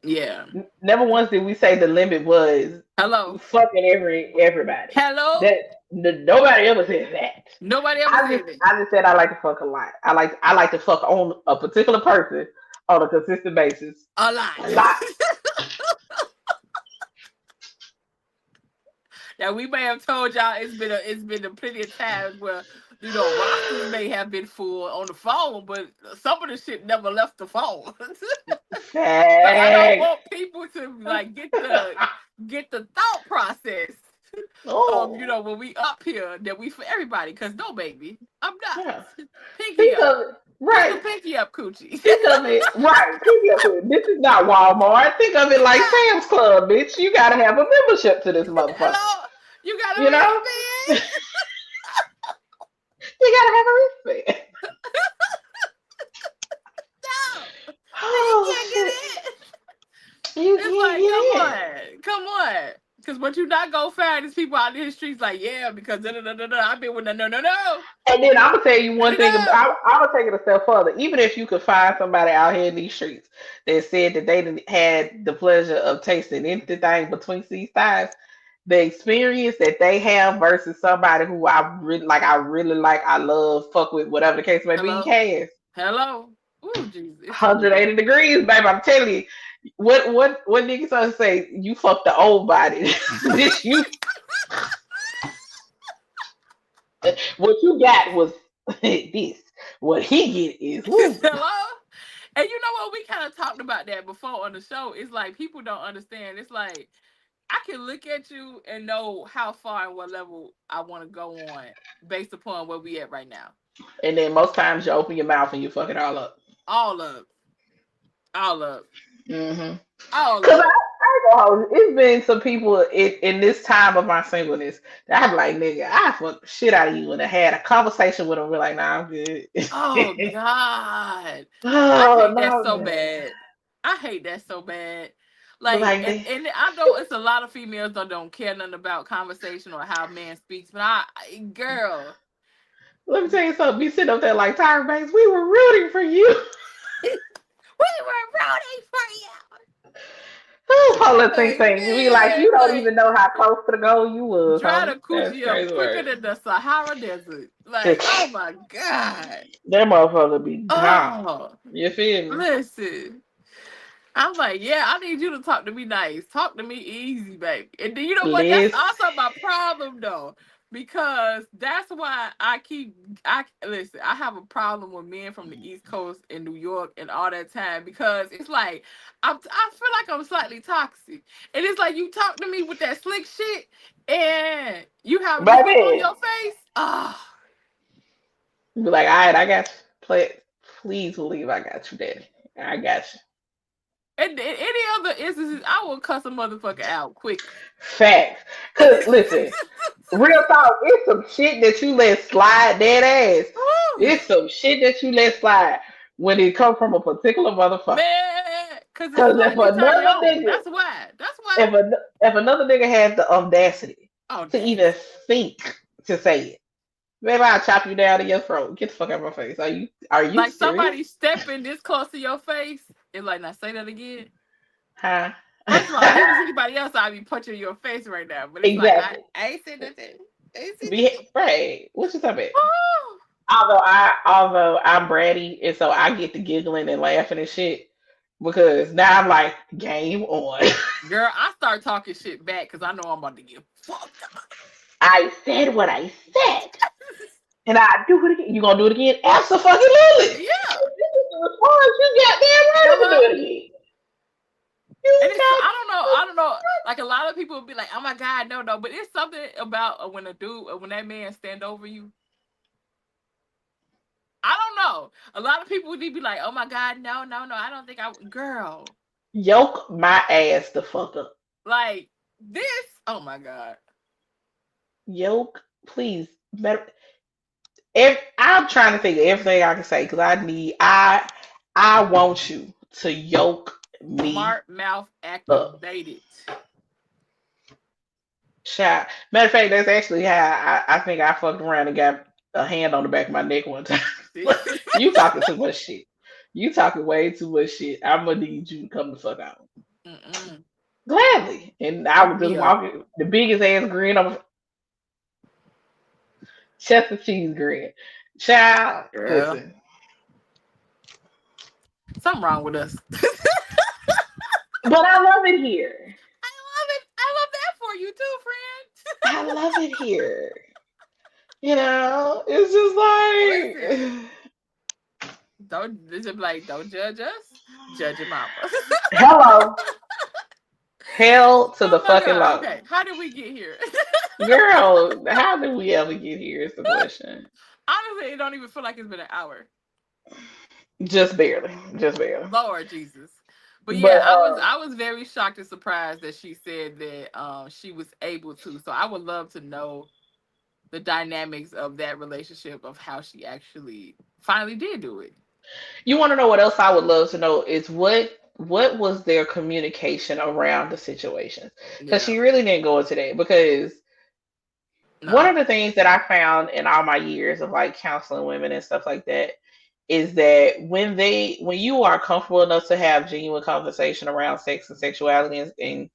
yeah. Never once did we say the limit was Hello, fucking everybody. hello. That nobody ever said that. Nobody ever said it. I just said I like to fuck a lot. I like to fuck on a particular person on a consistent basis. A lot. A lot. Now we may have told y'all it's been a plenty of times where rosters may have been full on the phone, but some of the shit never left the phone. Like I don't Facts. want people to like get the thought process of Oh. when we up here that we for everybody. Cause no baby, I'm not. Yeah. Pinky Think up. of it. It's the Right. pinky up coochie. Think of it. Right. Think of it. This is not Walmart. Think of it like Nah, Sam's Club, bitch. You gotta have a membership to this motherfucker. hello, you got a You know? wristband? You gotta have a wristband. No, then you Oh can't get shit. in. You It's can't like, get in. come on. Because what you not gonna find is people out in the streets like, yeah, because da da da da da. I've been with no. And then I'm gonna tell you No, one no, thing. no. I'm gonna take it a step further. Even if you could find somebody out here in these streets that said that they didn't had the pleasure of tasting anything between these thighs, the experience that they have versus somebody who I really like, I love, fuck with, whatever the case may be, Hello? has Hello? Ooh, jeez. It's something about 180 degrees, baby. I'm telling you. What niggas gonna say? You fucked the old body. This you what you got was this. What he get is woo. Hello? And you know what? We kind of talked about that before on the show. It's like people don't understand. It's like I can look at you and know how far and what level I want to go on based upon where we at right now. And then most times you open your mouth and you fuck it all up. All up. All up. Mm-hmm. All Cause up. I ain't gonna hold you. It's been some people in this time of my singleness that I'm like, nigga, I fuck the shit out of you, and I had a conversation with them. We're like, nah, I'm good. Oh God. I Oh hate that no, so man. bad. I hate that so bad. But Like, like, and, they, and I know it's a lot of females that don't care nothing about conversation or how man speaks, but girl, let me tell you something. Be sitting up there like Tyra Banks. We were rooting for you. we were rooting for you. Hold on, thing, Like, thing. You be like, man, you don't like even know how close to the goal you was, dry huh? the That's coochie up crazy quicker word. than the Sahara Desert. Like, Just oh my God. that motherfucker be gone. Oh, You feel me? listen. I'm like, yeah, I need you to talk to me nice. Talk to me easy, baby. And then you know what? That's Liz. also my problem though. Because that's why I listen, I have a problem with men from the East Coast in New York and all that time because it's like I feel like I'm slightly toxic. And it's like you talk to me with that slick shit and you have this look on Baby. your face. Ah, Be like, all right, I got you. Please believe I got you, daddy. I got you. and in any other instances, I will cuss a motherfucker out quick. Facts. Cause listen, real talk, it's some shit that you let slide dead ass. Woo. It's some shit that you let slide when it comes from a particular motherfucker. Man, because it's Cause if slightly turned another on. nigga, That's why. That's why. if another nigga has the audacity Oh, to damn. even think to say it, maybe I'll chop you down to your throat. Get the fuck out of my face. Are you Like serious? somebody stepping this close to your face and like, now say that again. Huh? First of all, if it was anybody else, I'd be punching your face right now. But it's like, I, Exactly. I ain't said nothing. I ain't said Be nothing. right. What you talking about? Oh, Although I'm bratty, and so I get to giggling and laughing and shit because now I'm like game on. girl, I start talking shit back because I know I'm about to get fucked up. I said what I said, and I do it again. You gonna do it again? Absolutely. Yeah. This is the response. You got damn right I'm gonna do Hello. it again. You And it's got. I don't know. Like a lot of people will be like, "Oh my God, no, no." But it's something about when a dude, when that man stand over you. I don't know. A lot of people would be like, "Oh my God, no, no, no." I don't think I, girl, Yoke my ass the fuck up. like this. Oh my God. Yoke, please. If I'm trying to think of everything I can say because I want you to yoke me Smart mouth up. activated. Child. Matter of fact, that's actually how I think I fucked around and got a hand on the back of my neck one time. You talking too much shit. You talking way too much shit. I'm gonna need you to come the fuck out. Mm-mm. Gladly. And I Wake was just me up, walking the biggest ass grin on Chester cheese grin. Child, girl. listen. Something wrong with us. But I love it here. I love it. I love that for you too, friend. I love it here. It's Listen, just like don't this is like don't judge us, judge your mama. hello. Hell to Oh the my fucking God. low. Okay, how did we get here? Girl, how did we ever get here is the question. Honestly, it don't even feel like it's been an hour. Just barely. Just barely. Lord Jesus. But But yeah, I was very shocked and surprised that she said that she was able to. So I would love to know the dynamics of that relationship of how she actually finally did do it. you want to know what else I would love to know is what was their communication around the situation? Because Yeah. she really didn't go into that. Because one No. of the things that I found in all my years of like counseling women and stuff like that is that when you are comfortable enough to have genuine conversation around sex and sexuality and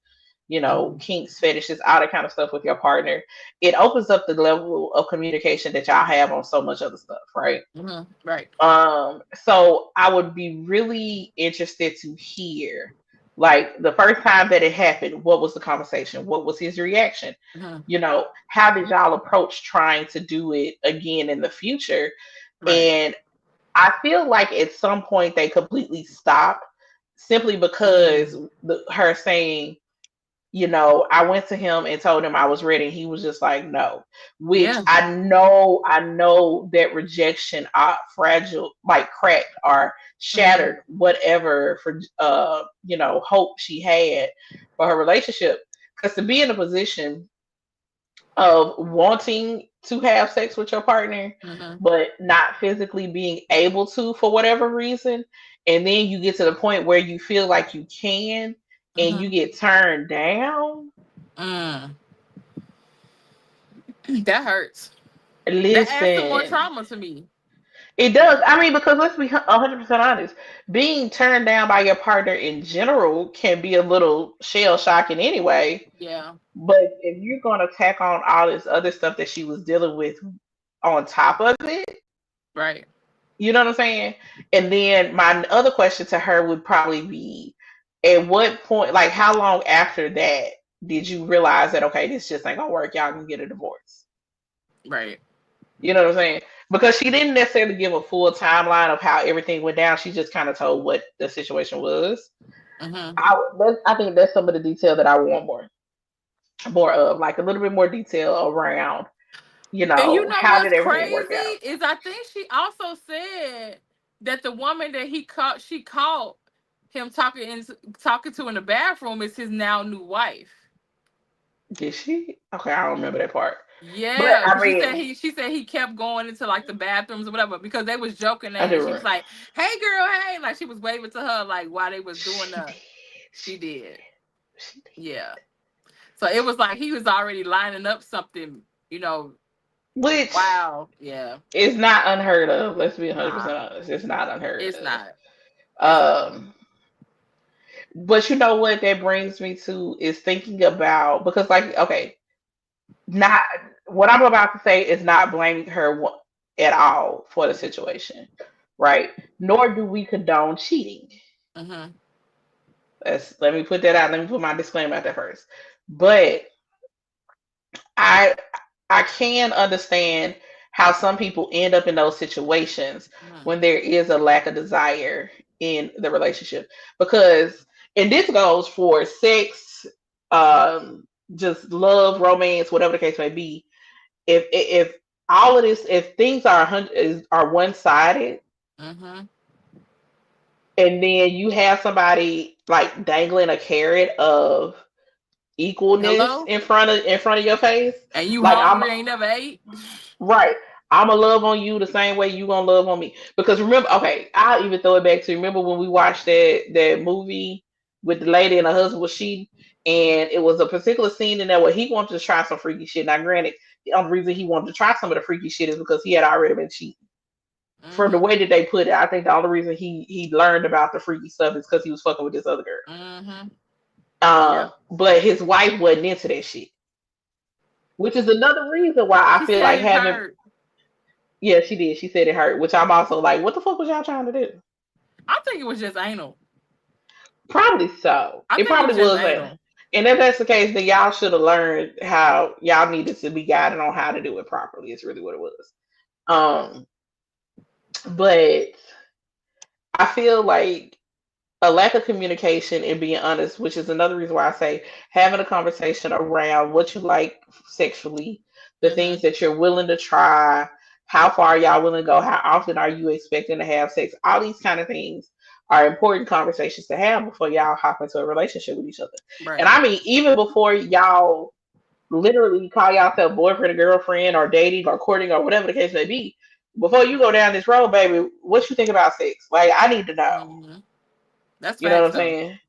Hmm. kinks, fetishes, all that kind of stuff with your partner, it opens up the level of communication that y'all have on so much other stuff, right? Hmm. Right. So I would be really interested to hear, like, the first time that it happened, what was the conversation? What was his reaction? Hmm. How did y'all approach trying to do it again in the future? Right. And I feel like at some point they completely stopped simply Mm. because her saying, I went to him and told him I was ready. And he was just like, no, which Yeah. I know that rejection, fragile, like cracked or Mm-hmm. shattered whatever for, hope she had for her relationship. Because to be in a position of wanting to have sex with your partner, Mm-hmm. but not physically being able to for whatever reason, and then you get to the point where you feel like you can, and you Mm-hmm. get turned down. Mm. That hurts. That adds some more Listen, trauma to me. it does. I mean, because let's be 100% honest, being turned down by your partner in general can be a little shell shocking anyway. Yeah. But if you're going to tack on all this other stuff that she was dealing with on top of it, Right. you know what I'm saying? And then my other question to her would probably be, at what point, like how long after that did you realize that, okay, this just ain't gonna work, y'all can get a divorce? Right. You know what I'm saying? Because she didn't necessarily give a full timeline of how everything went down. She just kind of told what the situation was. Mm-hmm. I think that's some of the detail that I want more of, like a little bit more detail around, And you know how what's did everything work crazy out? is I think she also said that the woman that she caught him talking to in the bathroom is his now new wife. Did she? Okay, I don't remember that part. But Yeah, I because mean, she said he kept going into like the bathrooms or whatever because they was joking I and do she was remember. like, "Hey girl, hey," like she was waving to her like while they was doing She did. the. She She did, did. She did. yeah. So it was like he was already lining up something, you know. Which Wow, yeah, is not unheard of. Let's be 100% nah, honest. It's not unheard it's of. not, it's not. But you know what that brings me to is thinking about, because like, okay, not what I'm about to say is not blaming her at all for the situation, right? Nor do we condone cheating. Mm-hmm. Let me put that out. Let me put my disclaimer out there first. But I I can understand how some people end up in those situations Mm-hmm. when there is a lack of desire in the relationship. Because, and this goes for sex, um, just love, romance, whatever the case may be. If all of this, if things are one sided, Mm-hmm. and then you have somebody like dangling a carrot of equalness Hello, in front of your face, and you like I'm hungry ain't never ate. right. I'ma love on you the same way you gonna love on me. Because remember, okay, I'll even throw it back to, remember when we watched that movie with the lady and her husband was cheating, and it was a particular scene in there where he wanted to try some freaky shit. Now, granted, the only reason he wanted to try some of the freaky shit is because he had already been cheating. From the Mm-hmm. way that they put it, I think the only reason he learned about the freaky stuff is because he was fucking with this other girl. Mm-hmm. Yeah. But his wife wasn't into that shit, which is another reason why I She feel said like it having. hurt. Yeah, she did. She said it hurt, which I'm also like, what the fuck was y'all trying to do? I think it was just anal. Probably so. I It think it probably was just was that. anal. And if that's the case, then y'all should have learned how y'all needed to be guided on how to do it properly. It's really what it was. Um, but I feel like a lack of communication and being honest, which is another reason why I say having a conversation around what you like sexually, the Mm-hmm. things that you're willing to try, how far y'all willing to go, how often are you expecting to have sex, all these kind of things are important conversations to have before y'all hop into a relationship with each other. And Right. I mean, even before y'all literally call yourself boyfriend or girlfriend or dating or courting or whatever the case may be, before you go down this road, baby, what you think about sex? Like, I need to know. Mm-hmm. That's You know what facts I'm though. saying?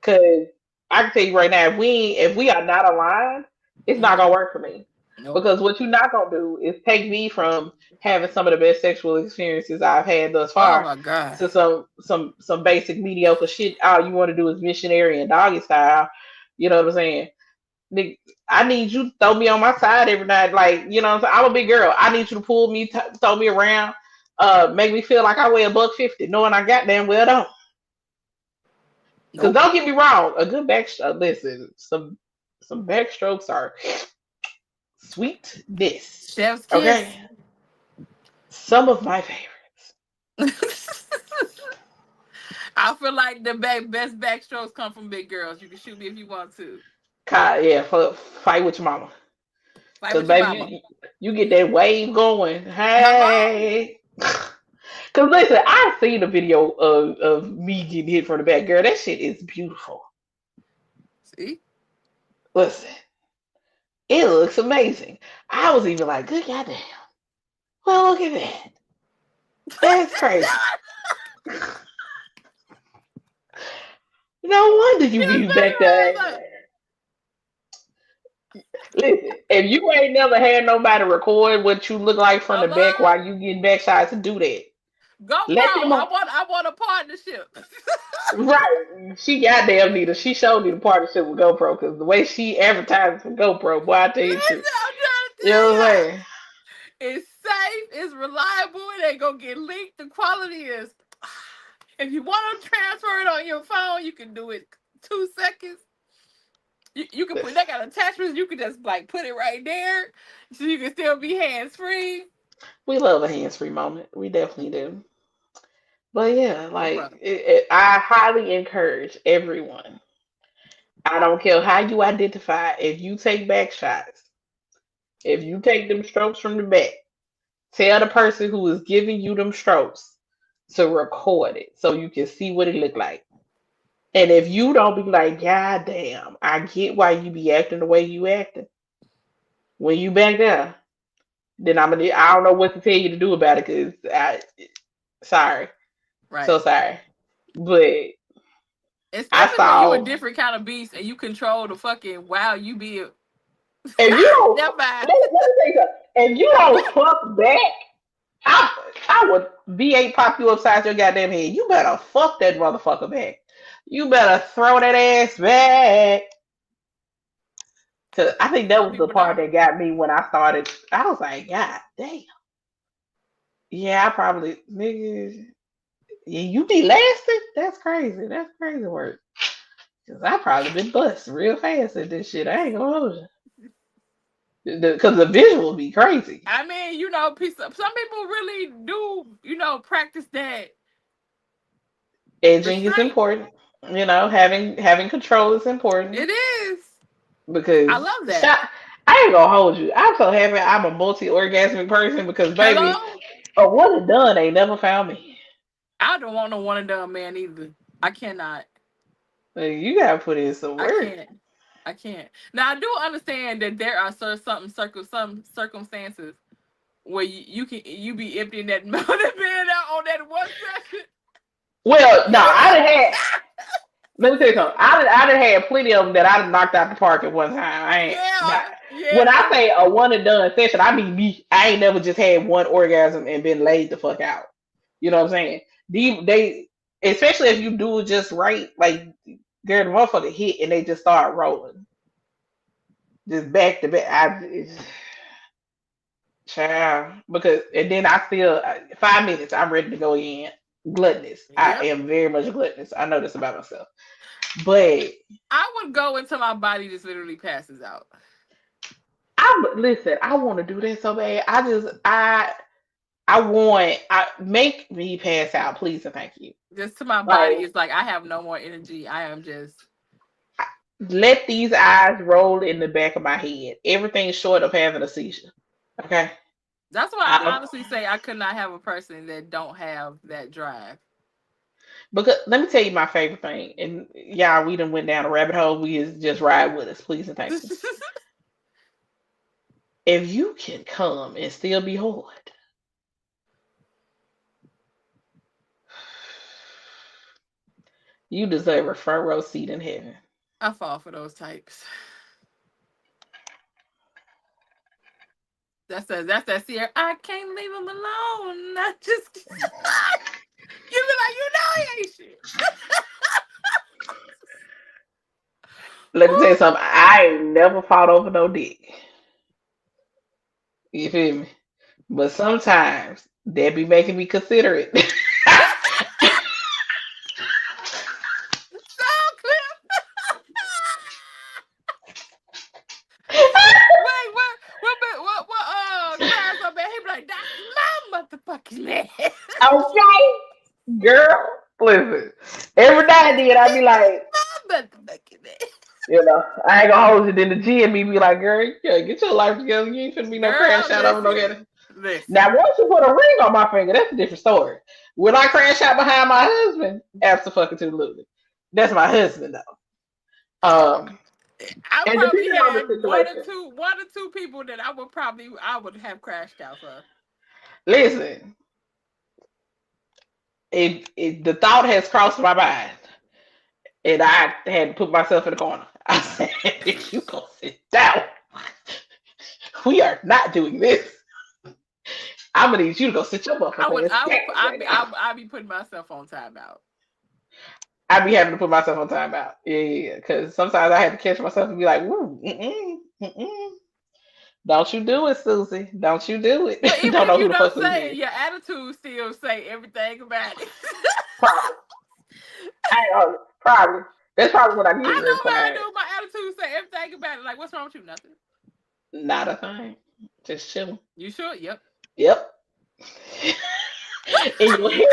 Because I can tell you right now, if we are not aligned, it's not Mm-hmm. gonna work for me. Nope. Because what you're not gonna do is take me from having some of the best sexual experiences I've had thus Oh far my god. to some basic mediocre shit. All you want to do is missionary and doggy style. You know what I'm saying? Nigga, I need you to throw me on my side every night. Like, you know what I'm saying? I'm a big girl. I need you to pull me, throw me around, make me feel like I weigh a buck 50, knowing I goddamn well don't. Because Nope. don't get me wrong, a good listen, some backstrokes are sweetness. Chef's kiss. Okay, some of my favorites. I feel like the best backstrokes come from big girls. You can shoot me if you want to. Yeah, fight with your mama. Fight Cause with your baby, mama. you get that wave going. Hello. Hey. Cause listen, I've seen a video of me getting hit from the back. Girl, that shit is beautiful. See? Listen, it looks amazing. I was even like, good goddamn. Well, look at that. That's crazy. No wonder you Just be back there. mesmerized. Listen, if you ain't never had nobody record what you look like from the back Hello. while you getting back shots, do that. Let GoPro. them on. I want a partnership. Right. She goddamn need a. She showed me the partnership with GoPro because the way she advertises for GoPro, boy, I tell you the Listen, truth. I'm trying to You know what I'm tell you. saying? It's safe, it's reliable, it ain't gonna get leaked. The quality is if you want to transfer it on your phone, you can do it 2 seconds. You can put Listen, they got attachments, you can just like put it right there. So you can still be hands free. we love a hands-free moment. We definitely do. But yeah, Oh like brother. I highly encourage everyone. I don't care how you identify. If you take back shots, if you take them strokes from the back, tell the person who is giving you them strokes to record it so you can see what it look like. And if you don't be like, God damn, I get why you be acting the way you acting when you back there, then I don't know what to tell you to do about it because sorry, so Right. sorry, but I Especially when you a saw different kind of beast and you control the fucking wow you be if you don't never mind. let me tell you something. If you don't fuck back, I would V8 pop you upside your goddamn head. You better fuck that motherfucker back. You better throw that ass back. Cause I think that Some was the people part don't. that got me when I started. I was like, God damn. Yeah, I probably nigga. Yeah, you be lasting? That's crazy. That's crazy work. Cause I probably been bust real fast at this shit. I ain't gonna hold you. Cause the visual be crazy. I mean, some people really do, practice that Edging is restraint. important. Having control is important It is. I because love that. shot. I ain't gonna hold you. I'm so happy I'm a multi-orgasmic person because baby, Hello? a one and done ain't never found me. I don't want no one and done man either. I cannot. Like, you gotta put in some I work. can't. I can't. Now I do understand that there are some circumstances where you be emptying that mountain man out on that one session. Well, no, You I done be had. Let me tell you something. I done had plenty of them that I done knocked out the park at one time. I ain't. Not, yeah, when I yeah. say a one and done session, I mean me. I ain't never just had one orgasm and been laid the fuck out. You know what I'm saying? They especially if you do it just right, like girl, the motherfucker hit and they just start rolling, just back to back. Child, because and then I feel 5 minutes. I'm ready to go in. Gluttonous. I Yep. am very much gluttonous. I know this about myself. But I would go until my body just literally passes out. I listen. I want to do that so bad. I want. I make me pass out, please and thank you. Just to my body, Like it's like I have no more energy. I am just let these eyes roll in the back of my head. Everything short of having a seizure. Okay. that's why I I, honestly say I could not have a person that don't have that drive. because let me tell you my favorite thing, and y'all, we done went down a rabbit hole. We is just ride with us, please and thank you. If you can come and still be hard, you deserve a front row seat in heaven. I fall for those types. That's that Sierra. I can't leave him alone. I just you be like, he ain't shit. Let me tell you something. I ain't never fought over no dick. You feel me? But sometimes that be making me consider it. So clear. Wait, cries so bad? He be like, that's my motherfucking man. Okay, girl. Listen, every now and then I be like, My motherfucking man. You know, I ain't gonna hold you. Then the G and me be like, girl, yeah, get your life together. You ain't finna be no Girl, crash out over no listen, getting. Now, listen. once you put a ring on my finger, that's a different story. Will I crash out behind my husband? Absolutely. That's my husband, though. I And probably depending on had the situation, one or two people that I would have crashed out for. listen, the thought has crossed my mind, and I had to put myself in the corner. I said, "You go sit down. We are not doing this. I'm gonna need you to go sit your motherfucking ass down right now." I'd be putting myself on timeout. I'd be having to put myself on timeout. Yeah. Because sometimes I had to catch myself and be like, "Ooh, don't you do it, Susie. Don't you do it." But even Don't if know who you the don't fuck Susie say it, is. your attitude still say everything about it. Probably. I ain't know. Probably. That's probably what I get I real know mine quiet. do. My attitude say everything about it. Like, what's wrong with you? Nothing. Not a thing. Just chilling. You sure? Yep. Yep. in your head,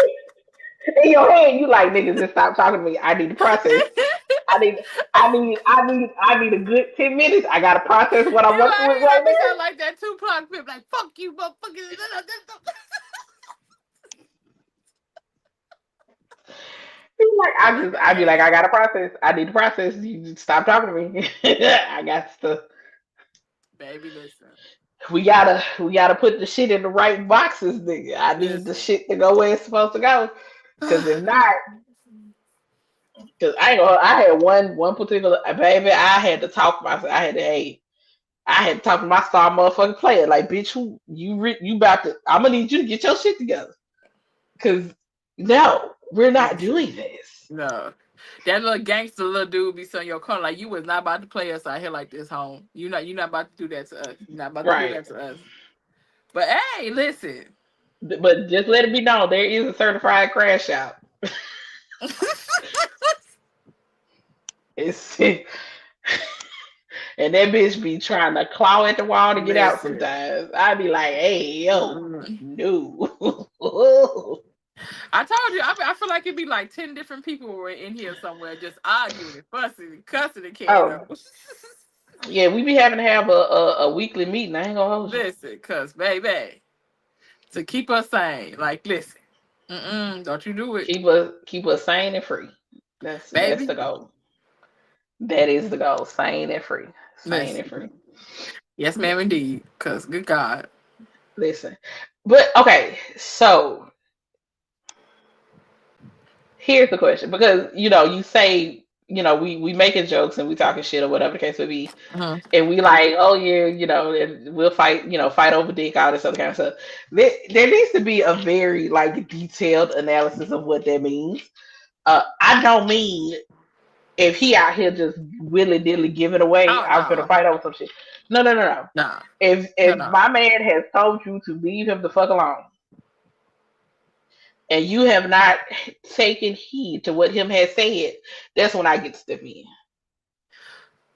in your head, you like niggas just stop talking to me. I need to process. I need, I need a good 10 minutes. I gotta process what I'm In working my with head, I right be now. sound like that Tupac clip, like "fuck you, motherfuckers." Like I be like, I gotta process. I need to process. You just stop talking to me. I got to. Baby, listen, We gotta put the shit in the right boxes, nigga. I need the listen. shit to go where it's supposed to go. Cause if not, cause I ain't gonna. I had one particular baby. I had to talk to myself. I had to talk to my star motherfucking player. Like, bitch, who you about to? I'm gonna need you to get your shit together. Cause no, we're not doing Listen. this. No, that little gangster little dude be on your corner like you was not about to play us out here like this, home. You not about to do that to us. You not about to do Right. that to us. But hey, listen. But just let it be known there is a certified crash out. It's and that bitch be trying to claw at the wall to get out Listen. sometimes. I be like, hey, yo, Mm-mm. no. I told you, I feel like it'd be like 10 different people were in here somewhere just arguing and fussing and cussing and can Oh, up. yeah, we be having to have a weekly meeting. I ain't gonna hold you. Listen, cuz, baby, to keep us sane, like, listen, don't you do it, Keep us sane and free. That's baby. the goal. That is the goal. Sane and free. Sane and free. Listen. Yes, ma'am, indeed, because good God. Listen. But okay, so here's the question. Because you say, we making jokes and we talking shit or whatever the case may be. Uh-huh. And we like, oh yeah, and we'll fight, fight over dick, all this other kind of stuff. There needs to be a very like detailed analysis of what that means. I don't mean if he out here just willy nilly giving away, Oh, I'm gonna no. fight over some shit. No, no, no, no. No. No, If no. my man has told you to leave him the fuck alone, and you have not taken heed to what him has said, that's when I get to step in.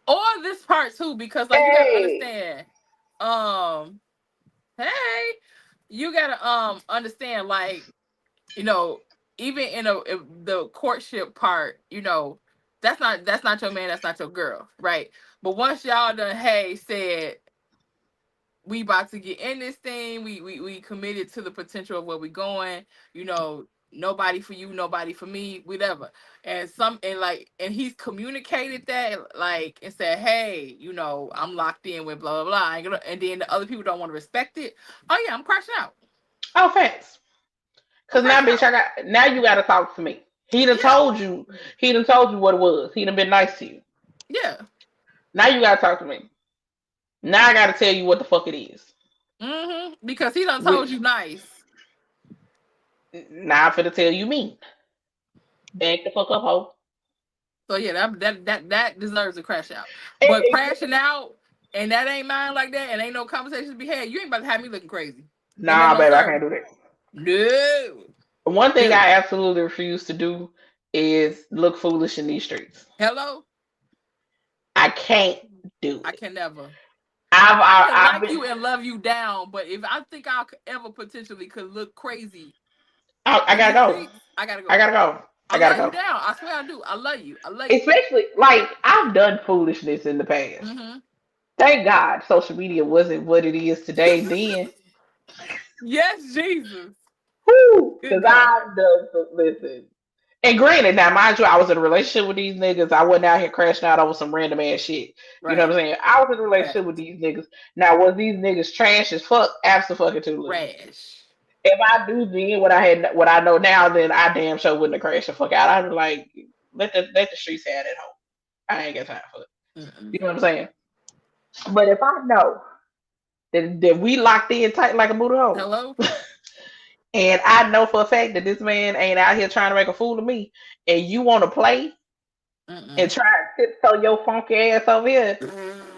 Or this part, too, because, like, you got to Hey, understand, um, hey, you got to understand, like, you know, even if the courtship part, that's not your man, that's not your girl, right? But once y'all done, hey, said we about to get in this thing, we committed to the potential of where we going, nobody for you, nobody for me, whatever. And he's communicated that, like, and said, hey, I'm locked in with blah blah blah. And then the other people don't want to respect it. Oh yeah, I'm crashing out. oh, thanks. I'm Cause now, crashing bitch, out. now you gotta talk to me. Yeah. He done told you what it was. He done been nice to you. Yeah. Now you gotta talk to me. Now I gotta tell you what the fuck it is. Because he done told Which you nice. now I'm finna tell you me. Back the fuck up, ho. So yeah, that deserves a crash out. But Eh, crashing out and that ain't mine like that, and ain't no conversations to be had. You ain't about to have me looking crazy. And then nah, no baby, I sir. can't do that. No. One thing No. I absolutely refuse to do is look foolish in these streets. Hello? I can't do I it. can never. I can I've like been. you and love you down, but if I think I ever potentially could look crazy I in gotta these go. streets, I gotta I go. gotta go. I gotta love you go. down. I swear I do. I love you. I love you. Especially like I've done foolishness in the past. Mm-hmm. Thank God social media wasn't what it is today. Then, Yes, Jesus. whoo, Good because God. I've done listen. And granted, now mind you, I was in a relationship with these niggas. I wasn't out here crashing out over some random ass shit. You know Right. what I'm saying? I was in a relationship with Right. these niggas. Now, was these niggas trash as fuck? Absolutely. Rash. If I do then what I know now, then I damn sure wouldn't have crashed the fuck out. I'd be like, let the streets have it home. I ain't got time for it. Mm-mm. You know what I'm saying? But if I know that we locked in tight like a booty hole, Hello? and I know for a fact that this man ain't out here trying to make a fool of me, and you want to play and Mm-mm. try to tiptoe your funky ass over here,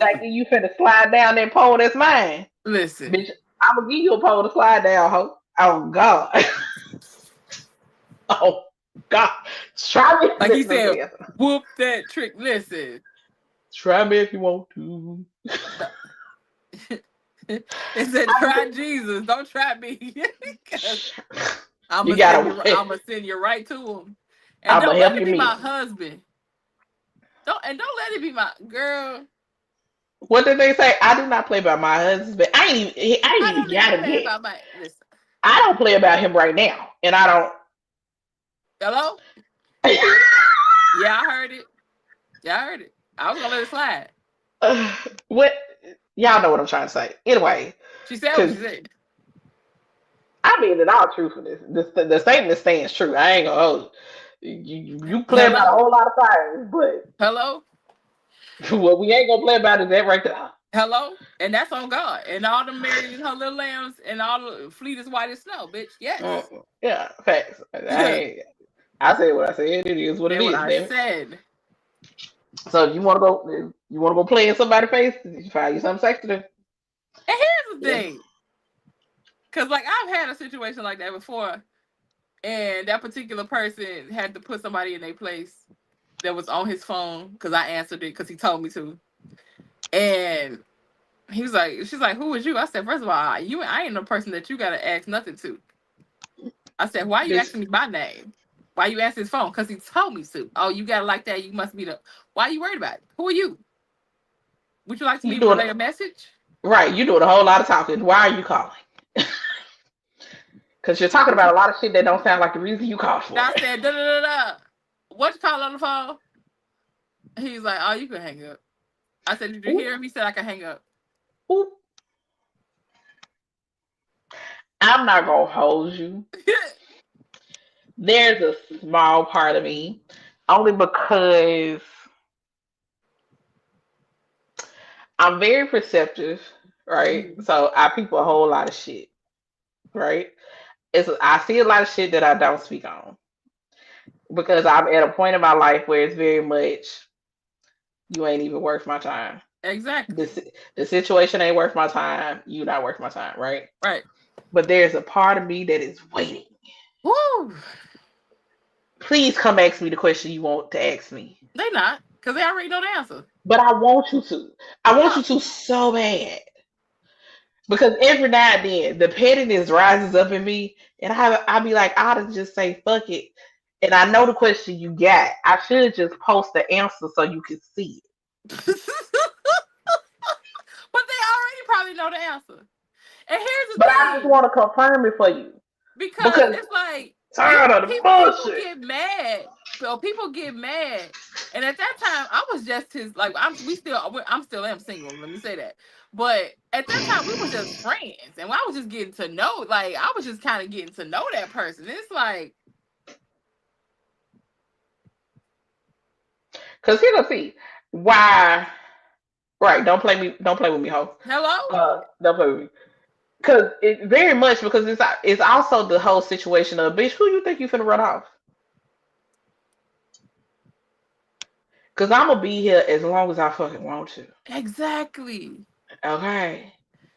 like you finna slide down that pole that's mine, Listen. bitch. I'm gonna give you a pole to slide down, ho. Oh God. Oh God. Try me. Like he Listen, said, listen. whoop that trick. Listen. Try me if you want to. It said, try Jesus. Don't try me. I'm You gonna send gotta you. wait. I'm gonna send you right to him. And I'm don't gonna let help it you be my meet. husband. Don't let it be my girl. What did they say? I do not play by my husband. I I ain't don't even even got him play yet. about my. Listen. I don't play about him right now, and I don't. Hello. Yeah, I heard it. Yeah, I heard it. I was gonna let it slide. What y'all know what I'm trying to say. Anyway, She said what because she said. I mean, in all truthfulness, the statement stands true. I ain't gonna hold you play about a Hello. whole lot of things, but Hello. what we ain't gonna play about is that right there. Hello. And that's on God. And all the Mary and her little lambs and all the fleet is white as snow, bitch. Yes. Yeah, facts. Said I said what I said. It is what it what is, I damn it. said. So if you wanna go play in somebody's face, you find you something sexy to do. And here's the Yeah. thing. Cause like I've had a situation like that before. And that particular person had to put somebody in their place that was on his phone because I answered it because he told me to. And he was like, she's like, who was you? I said, first of all, I ain't no person that you gotta ask nothing to. I said, why are you Bitch, asking me my name? Why you asking his phone? Because he told me to. Oh, you got it like that. You must be the. Why are you worried about it? Who are you? Would you like me you to doing relay a message? right, you doing a whole lot of talking. Why are you calling? Because you're talking about a lot of shit that don't sound like the reason you called for I it. said, da da da da. What you call on the phone? He's like, oh, you can hang up. I said, did you Ooh, hear him? He said I can hang up. ooh. I'm not gonna hold you. There's a small part of me, only because I'm very perceptive, right? Mhm. So I peep a whole lot of shit, right? I see a lot of shit that I don't speak on because I'm at a point in my life where it's very much you ain't even worth my time. Exactly. The situation ain't worth my time. You not worth my time, right? Right. But there's a part of me that is waiting. Woo. Please come ask me the question you want to ask me. They not, because they already know the answer. But I want you to. I want No. you to so bad. Because every now and then the pettiness rises up in me and I be like, I ought to just say fuck it. And I know the question you got. I should just post the answer so you can see it. But they already probably know the answer. And here's the But I just thing, want to confirm it for you. because Because it's like tired of the people bullshit. get mad. So people get mad. And at that time, I was just his like I'm still am single. Let me say that. But at that time, we was just friends, and I was just getting to know. Like I was just kind of getting to know that person. It's like, Cause here's the thing. Why right, don't play with me, ho. hello. Don't play with me. Cause it very much because it's also the whole situation of bitch, who you think you finna run off? Cause I'm gonna be here as long as I fucking want to. Exactly. Okay.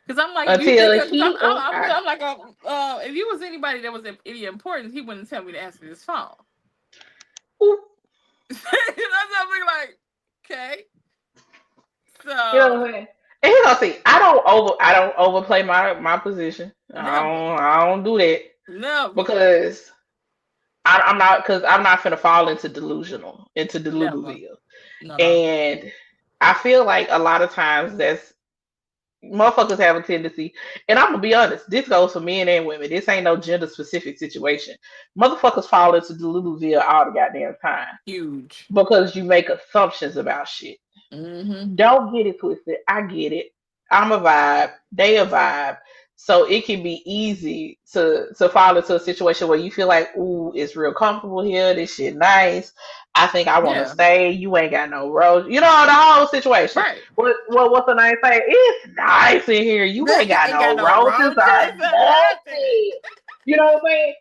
Because I'm like, if you think, Until because he or I. I'm like, if you was anybody that was any importance, he wouldn't tell me to answer this phone. Ooh, You know something like, okay, you know so what I'm saying? And you know, see, I don't overplay my position. never, I don't do that never. because I'm not, because I'm not finna fall into Never. Deluluville. No. And I feel like a lot of times that's motherfuckers have a tendency, and I'm gonna be honest, this goes for men and women. This ain't no gender specific situation. Motherfuckers fall into Deluluville all the goddamn time Huge. because you make assumptions about shit. Mm-hmm. Don't get it twisted. I get it. I'm a vibe. They a vibe. So it can be easy to fall into a situation where you feel like, ooh, it's real comfortable here. This shit nice. I think I want to Yeah. stay. You ain't got no road. You know the whole situation. Right. What's the name say? It's nice in here. You ain't got Ain't got no no roaches roaches or or nothing. nothing. You know what I'm saying?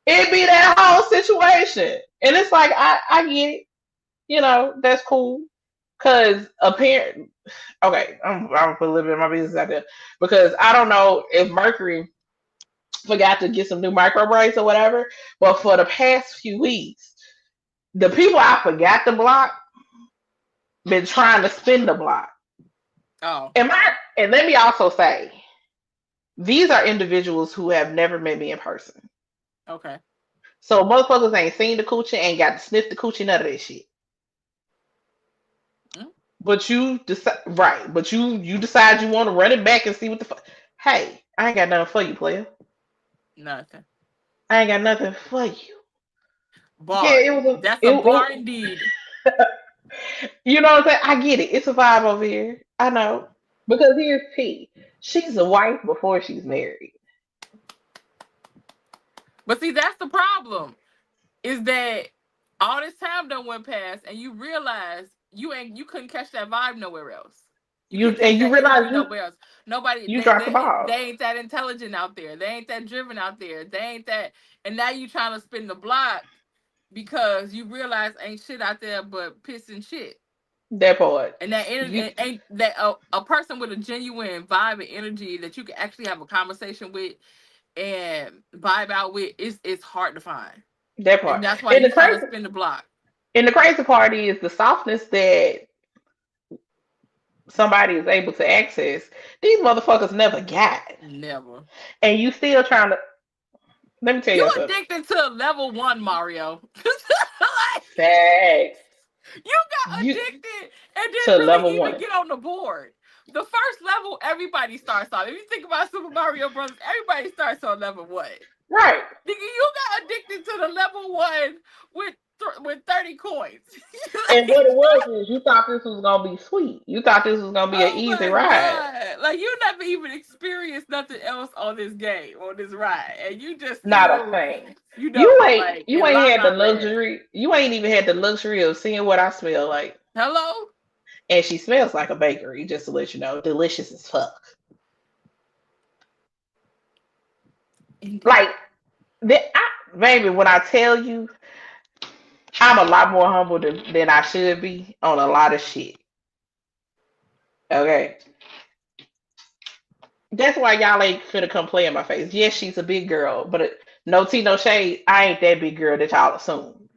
It be that whole situation, and it's like I get it. You know that's cool. Cause apparently, okay, I'm gonna put a little bit of my business out there because I don't know if Mercury forgot to get some new micro braids or whatever, but for the past few weeks, the people I forgot to block been trying to spin the block. Oh, And let me also say, these are individuals who have never met me in person. okay. So motherfuckers ain't seen the coochie, ain't got to sniff the coochie, none of that shit. Mm, But you decide, right? But you decide you want to run it back and see what the fuck. Hey, I ain't got nothing for you, player. nothing. I ain't got nothing for you. Yeah, Bar. it was a That's a it, bar indeed. you know what I'm saying? I get it. It's a vibe over here. I know. Because here's T. She's a wife before she's married. But see, that's the problem. Is that all this time done went past, and you realize you couldn't catch that vibe nowhere else. You couldn't catch You that energy realize nowhere else. Nobody, you dropped the they ball. ain't that intelligent out there. They ain't that driven out there. They ain't that. And now you trying to spin the block because you realize ain't shit out there but piss and shit. That part. And that You ain't that a person with a genuine vibe and energy that you can actually have a conversation with and vibe out with is it's hard to find. that And part. that's why And you trying to spin the block. the crazy part is the softness that somebody is able to access. These motherfuckers never got. Never. And you still trying to let me tell You you something. addicted to level one, Mario. Like, Facts. you got You addicted and to didn't really level even one. get on the board. The first level, everybody starts off. If you think about Super Mario Brothers, everybody starts on level one. Right. Nigga, you got addicted to the level one with with 30 coins. And what Like, it was is you thought this was gonna be sweet. You thought this was gonna be an oh easy my ride. god! Like you never even experienced nothing else on this game, on this ride, and you just Not a still, thing. like You in ain't La had the La Land. luxury. You ain't even had the luxury of seeing what I smell like. Hello? And she smells like a bakery, just to let you know. Delicious as fuck. Indeed. Like baby, when I tell you I'm a lot more humble than I should be on a lot of shit. Okay. That's why y'all ain't finna come play in my face. Yes, she's a big girl, but no tea, no shade. I ain't that big girl that y'all assume.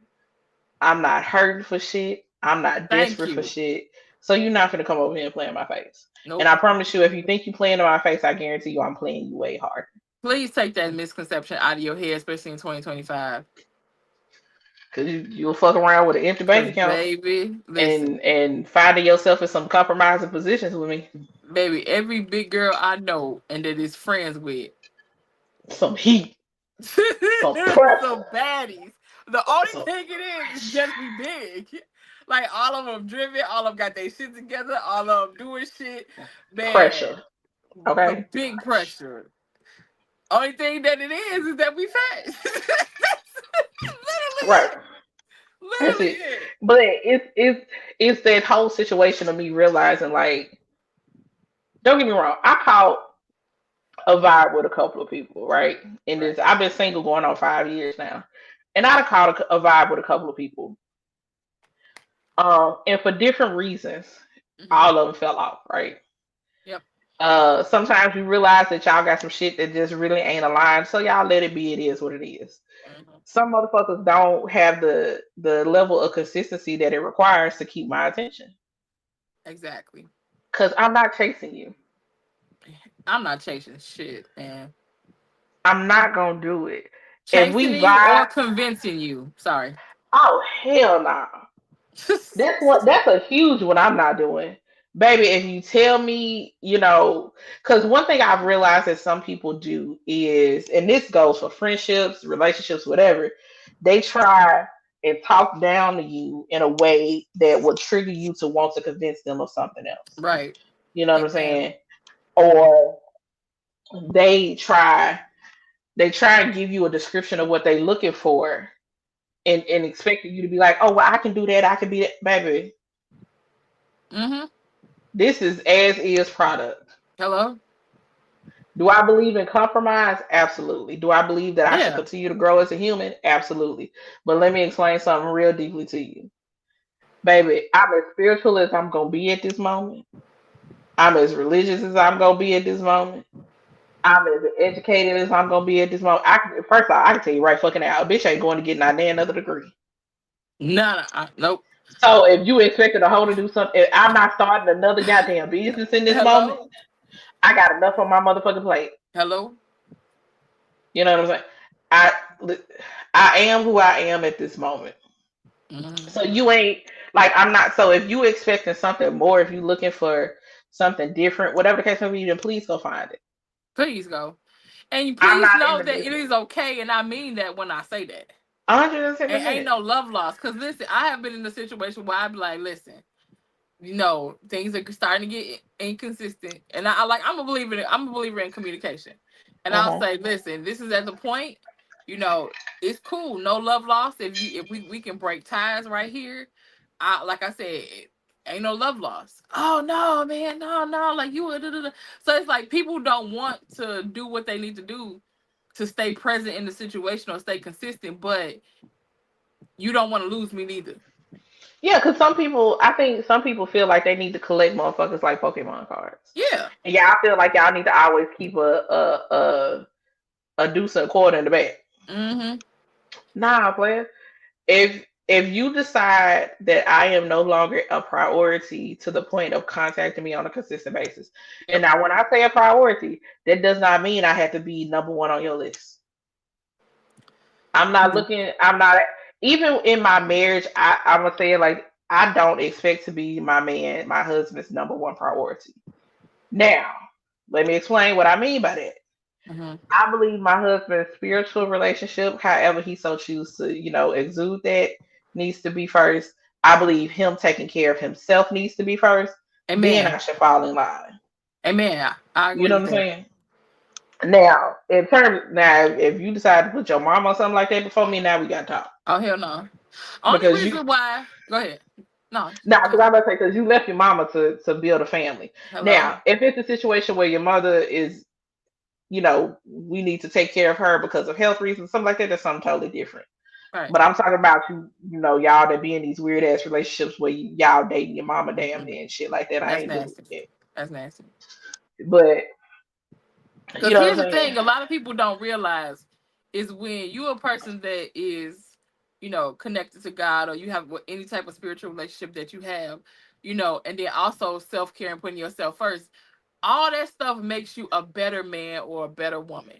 I'm not hurting for shit. I'm not Thank desperate for you. shit. So you're not gonna come over here and play in my face. And Nope. I promise you, if you think you playing in my face, I guarantee you I'm playing you way harder. Please take that misconception out of your head, especially in 2025. Cause you'll fuck around with an empty bank Because, account baby, listen, and finding yourself in some compromising positions with me. baby, every big girl I know and that is friends with, Some heat, some some pressure, baddies. The only some thing it is just be big. Like all of them driven, all of them got their shit together, all of them doing shit. pressure. Man, Okay. big pressure. Only thing that it is that we fat. That's literally Right. it. That's Literally it. it. But it's that whole situation of me realizing like, don't get me wrong, I caught a vibe with a couple of people, right? And Right. this I've been single going on 5 years now. And I caught a vibe with a couple of people. And for different reasons, Hmm. all of them fell off, right? Yep. Sometimes you realize that y'all got some shit that just really ain't aligned, so y'all let it be. It is what it is. Hmm. Some motherfuckers don't have the level of consistency that it requires to keep my attention. Exactly. Cause I'm not chasing you. I'm not chasing shit, man. I'm not gonna do it. If we Chastening you or vibe, convincing you. Sorry. oh hell no. That's a huge one I'm not doing. Baby, if you tell me, because one thing I've realized that some people do is, and this goes for friendships, relationships, whatever, they try and talk down to you in a way that will trigger you to want to convince them of something else. Right. You know what I'm Amen. saying? Or they try they try and give you a description of what they're looking for and expecting you to be like, oh well, I can do that, I can be that. Baby, Mm-hmm. this is as is product. Hello? Do I believe in compromise? Absolutely. Do I believe that I should Yeah. continue to grow as a human? Absolutely. But let me explain something real deeply to you. Baby, I'm as spiritual as I'm going to be at this moment. I'm as religious as I'm going to be at this moment. I'm as educated as I'm going to be at this moment. First of all, I can tell you right fucking now, a bitch ain't going to get not another degree. No, nope. So if you expected a hoe to do something, if I'm not starting another goddamn business in this moment, Hello? I got enough on my motherfucking plate. Hello? You know what I'm saying? I I am who I am at this moment. Mm-hmm. So you ain't like I'm not. So if you expecting something more, if you looking for something different, whatever the case may be, then please go find it. Please go. And you I'm please not in know the that it business. is okay, and I mean that when I say that. And ain't 110%. no love lost. Cause listen, I have been in a situation where I be like, listen, things are starting to get inconsistent. And I'm a believer in communication. And I'll Uh-huh. say, listen, this is at the point, you know, it's cool. No love lost. If we can break ties right here, like I said, ain't no love lost. Oh no, man, no, like you da, da, da. So it's like people don't want to do what they need to do to stay present in the situation or stay consistent, but you don't want to lose me neither. Yeah, because I think some people feel like they need to collect motherfuckers like Pokemon cards. Yeah. And y'all feel like y'all need to always keep a deuce and a quarter in the bag. Mm-hmm. Nah, player. If you decide that I am no longer a priority to the point of contacting me on a consistent basis, and Yep. now when I say a priority, that does not mean I have to be number one on your list. I'm not Mhm. looking. I'm not even in my marriage. I'm gonna say it like I don't expect to be my husband's number one priority. Now, let me explain what I mean by that. Mhm. I believe my husband's spiritual relationship, however he so chooses to, exude that, needs to be first. I believe him taking care of himself needs to be first. Then I Amen. should fall in line. Amen. I You agree know with what I'm that. saying? Now, if you decide to put your mom on something like that before me, now we gotta talk Oh hell no. Only because you reason why. Go ahead. No. now Go because ahead. I'm about to say because you left your mama to build a family. Hello. Now, if it's a situation where your mother is, we need to take care of her because of health reasons, something like that, that's something totally different. Right. But I'm talking about y'all that be in these weird ass relationships where y'all dating your mama damn Mm-mm. near and shit like that. I That's ain't doing nasty. it. That's nasty. But you Because know what here's I'm the saying? thing: a lot of people don't realize is when you're a person that is, connected to God, or you have any type of spiritual relationship that you have, and then also self care and putting yourself first. All that stuff makes you a better man or a better woman.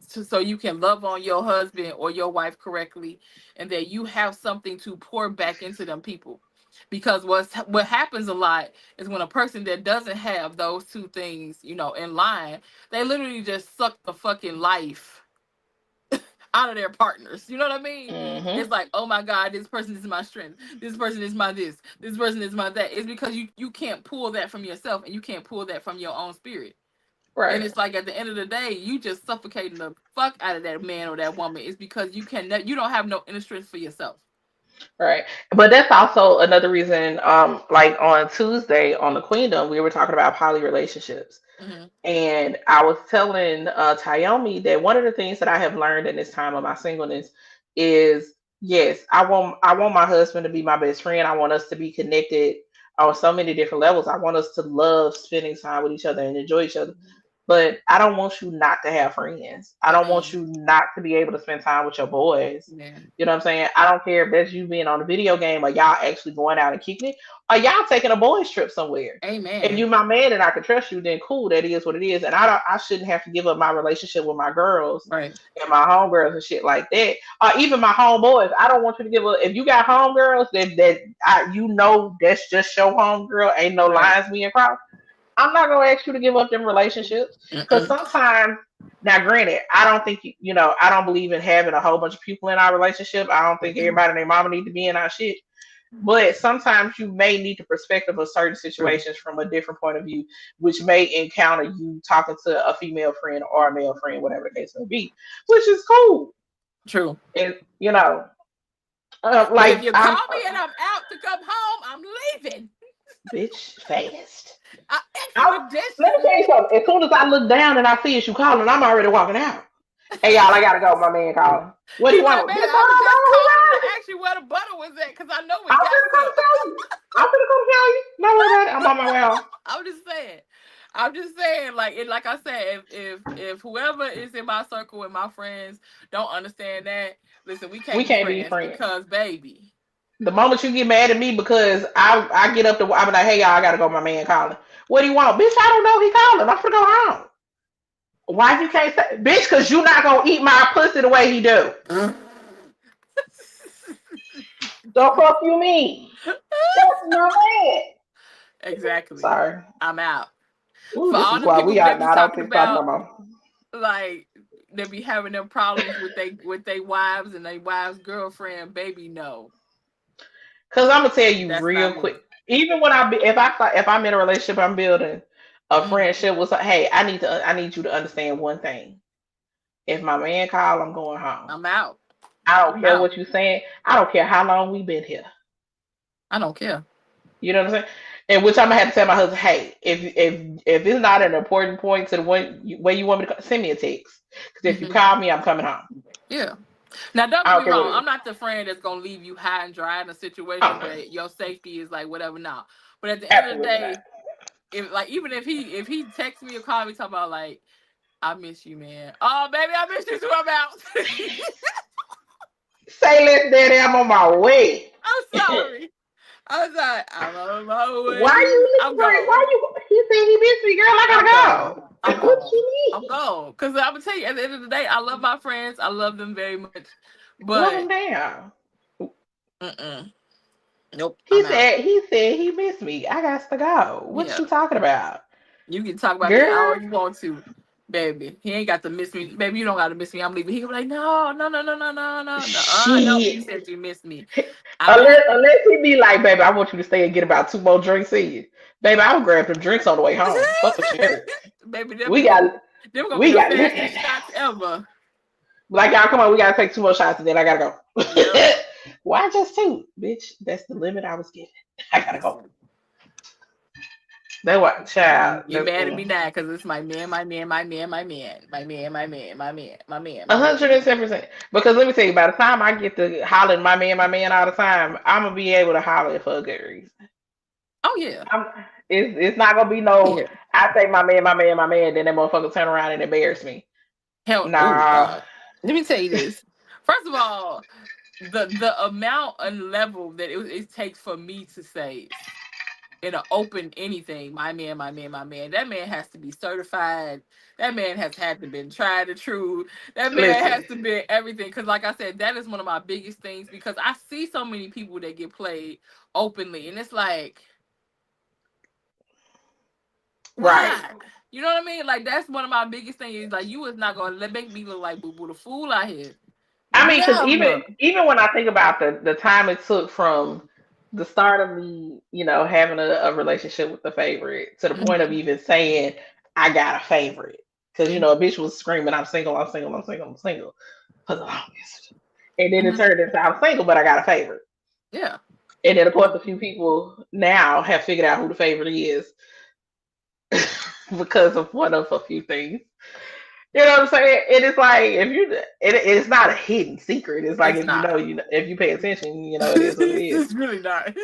So you can love on your husband or your wife correctly, and that you have something to pour back into them people. Because what happens a lot is when a person that doesn't have those two things, in line, they literally just suck the fucking life out of their partners. You know what I mean? Hmm. It's like, oh my God, this person is my strength. This person is my this. This person is my that. It's because you can't pull that from yourself, and you can't pull that from your own spirit. And Right. it's like at the end of the day, you just suffocating the fuck out of that man or that woman. It's because you don't have no inner strength for yourself. Right. But that's also another reason. Like on Tuesday on the Queendom, we were talking about poly relationships. Hmm. And I was telling Tayomi that one of the things that I have learned in this time of my singleness is yes, I want my husband to be my best friend. I want us to be connected on so many different levels. I want us to love spending time with each other and enjoy each other. but I don't want you not to have friends. I don't want you not to be able to spend time with your boys. Yeah. You know what I'm saying? I don't care if that's you being on a video game or y'all actually going out and kicking it or y'all taking a boys trip somewhere. If Amen. you my man and I can trust you, then cool, that is what it is. And I shouldn't have to give up my relationship with my girls Right. and my homegirls and shit like that. Or even my homeboys. I don't want you to give up if you got homegirls that's just your homegirl, ain't no Right. lines being crossed. I'm not gonna ask you to give up them relationships because Mm-mm. sometimes, now granted, I don't think I don't believe in having a whole bunch of people in our relationship. I don't think everybody and their mama need to be in our shit. But sometimes you may need the perspective of certain True. situations from a different point of view, which may encounter you talking to a female friend or a male friend, whatever the case may be, which is cool. True. And But if like you I'm, call me and I'm out to come home, I'm leaving. bitch, fast. I extra Let me dishes. tell you something. As soon as I look down and I see you calling, I'm already walking out. Hey y'all, I gotta go. My man calling. What do He you like, want? baby, Bitch, I was hold just on, we calling to riding. ask you where the butter was at because I know we I'm got finna come some. tell you. I'm finna come tell you. Don't worry about it. I'm on my way home. I'm just saying. I'm just saying, like I said, if whoever is in my circle and my friends don't understand that, listen, we can't We be can't be friends friends. because, baby. The moment you get mad at me because I get up to I be like, hey y'all, I gotta go. My man calling. What do you want, bitch? I don't know. He calling. I'm finna go home. Why you can't say, bitch? Cause you not gonna eat my pussy the way he do. The fuck you mean? That's my man. Exactly. Sorry. I'm out. Ooh, For this all is the why people we are that be not on talking TikTok no about more. like they be having them problems with they wives and they wives girlfriend, baby, no. Cause I'm gonna tell you That's real not quick. me. Even when if I'm in a relationship, I'm building a Hmm. friendship with. Hey, I need you to understand one thing. If my man call, I'm going home. I'm out. I don't I'm care out. what you saying. I don't care how long we've been here. I don't care. You know what I'm saying? And which I'm gonna have to tell my husband, hey, if it's not an important point to the way you want me to send me a text. Because if you Hmm. call me, I'm coming home. Yeah. Now, don't I get don't me care what wrong. it is. I'm not the friend that's gonna leave you high and dry in a situation Oh, where your safety is like whatever. Now, but at the end of the absolutely not. day, if like even if he texts me or call me talking about like I miss you, man. Oh, baby, I miss you too. I'm out. Say less, daddy. I'm on my way. I'm sorry. I was like, I'm on my Why way. you I'm looking for it? Why gone. you? He said he missed me, girl. I'm I gone. gotta go. I'm What gone. you I'm need? gone. Because I'm gonna tell you, at the end of the day, I love my friends. I love them very much. Love him But down. mm-mm. Nope, He I'm out. said he missed me. I got to go. What Yeah. you talking about, You can talk about me girl? all you want to, baby. He ain't got to miss me. Baby, you don't got to miss me. I'm leaving. He be like, no, no, no, no, no, no, no, no. No, you Shit. said you missed me. I'm out. Unless he be like, baby, I want you to stay and get about two more drinks in. Baby, I will grab them drinks on the way home. Fuck what you heard. Baby, We got them gonna be we the got fastest shots ever. like y'all come on, we gotta take two more shots and then I gotta Yep. go. Why just two? Bitch, that's the limit I was given. I gotta go. Listen. That what child. Get mad at me now because it's my man, my man, my man, my man, my man, my man, my man, my man, A my hundred man. and 10%. Because let me tell you, by the time I get to hollering my man all the time, I'm gonna be able to holler for a good reason. Oh yeah. I'm, it's not gonna be no. Yeah. I say my man, then that motherfucker turn around and embarrass me. Hell, oh Nah, God. Let me tell you this. First of all, the amount and level that it takes for me to say in an open anything, my man, my man, my man. That man has to be certified. That man has had to been tried and true. That man listen, has to be everything. Because, like I said, that is one of my biggest things. Because I see so many people that get played openly, and it's like, right? why? You know what I mean? Like that's one of my biggest things. Like you is not gonna make me look like boo boo the fool out here. I mean, because Never. even when I think about the time it took from the start of me, having a relationship with the favorite to the point of Hmm. even saying I got a favorite, because Hmm. a bitch was screaming, I'm single, I'm single, I'm single, I'm single for the longest, and then it Hmm. turned into I'm single, but I got a favorite, Yeah. and then of course a few people now have figured out who the favorite is because of one of a few things. You know what I'm saying? It is like it's not a hidden secret. It's like It's if not. if you pay attention, it is what it is. It's really not.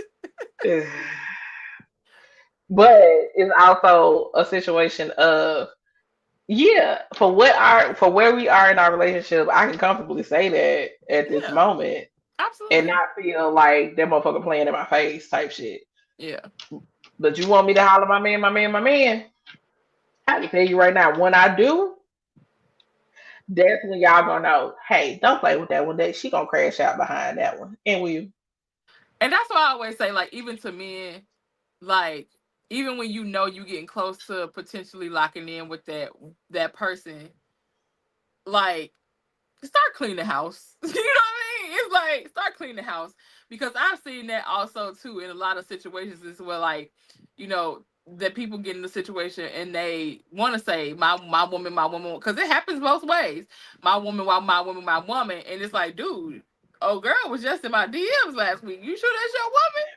But it's also a situation of Yeah, for where we are in our relationship, I can comfortably say that at this Yeah, moment and absolutely. not feel like that motherfucker playing in my face type shit. Yeah. But you want me to holler my man, my man, my man? I can tell you right now, when I do, that's when y'all gonna know. Hey, don't play with that one. That she gonna crash out behind that one, and we. And that's why I always say, like, even to men, like, even when you know you getting close to potentially locking in with that person, like, start cleaning the house. You know what I mean? It's like start cleaning the house because I've seen that also too in a lot of situations as well. Like, that people get in the situation and they want to say my woman, because it happens both ways. My woman, my woman, my woman, and it's like, dude, oh girl was just in my DMs last week. You sure that's your woman?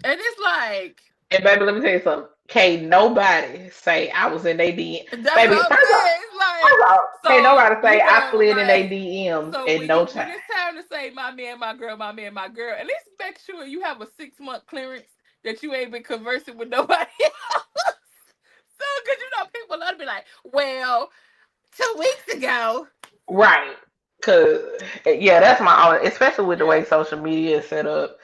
And it's like, And baby, let me tell you something. Can't nobody say I was in their DM. that's Baby, what I'm saying. It's like, first off, can't so nobody say I slid in their like, DMs so in no when time. it's time to say my man, my girl, my man, my girl, at least make sure you have a 6-month clearance that you ain't been conversing with nobody else. So, because people love to be like, well, 2 weeks ago. Right. Cause yeah, that's my own, especially with the way Yeah, social media is set up.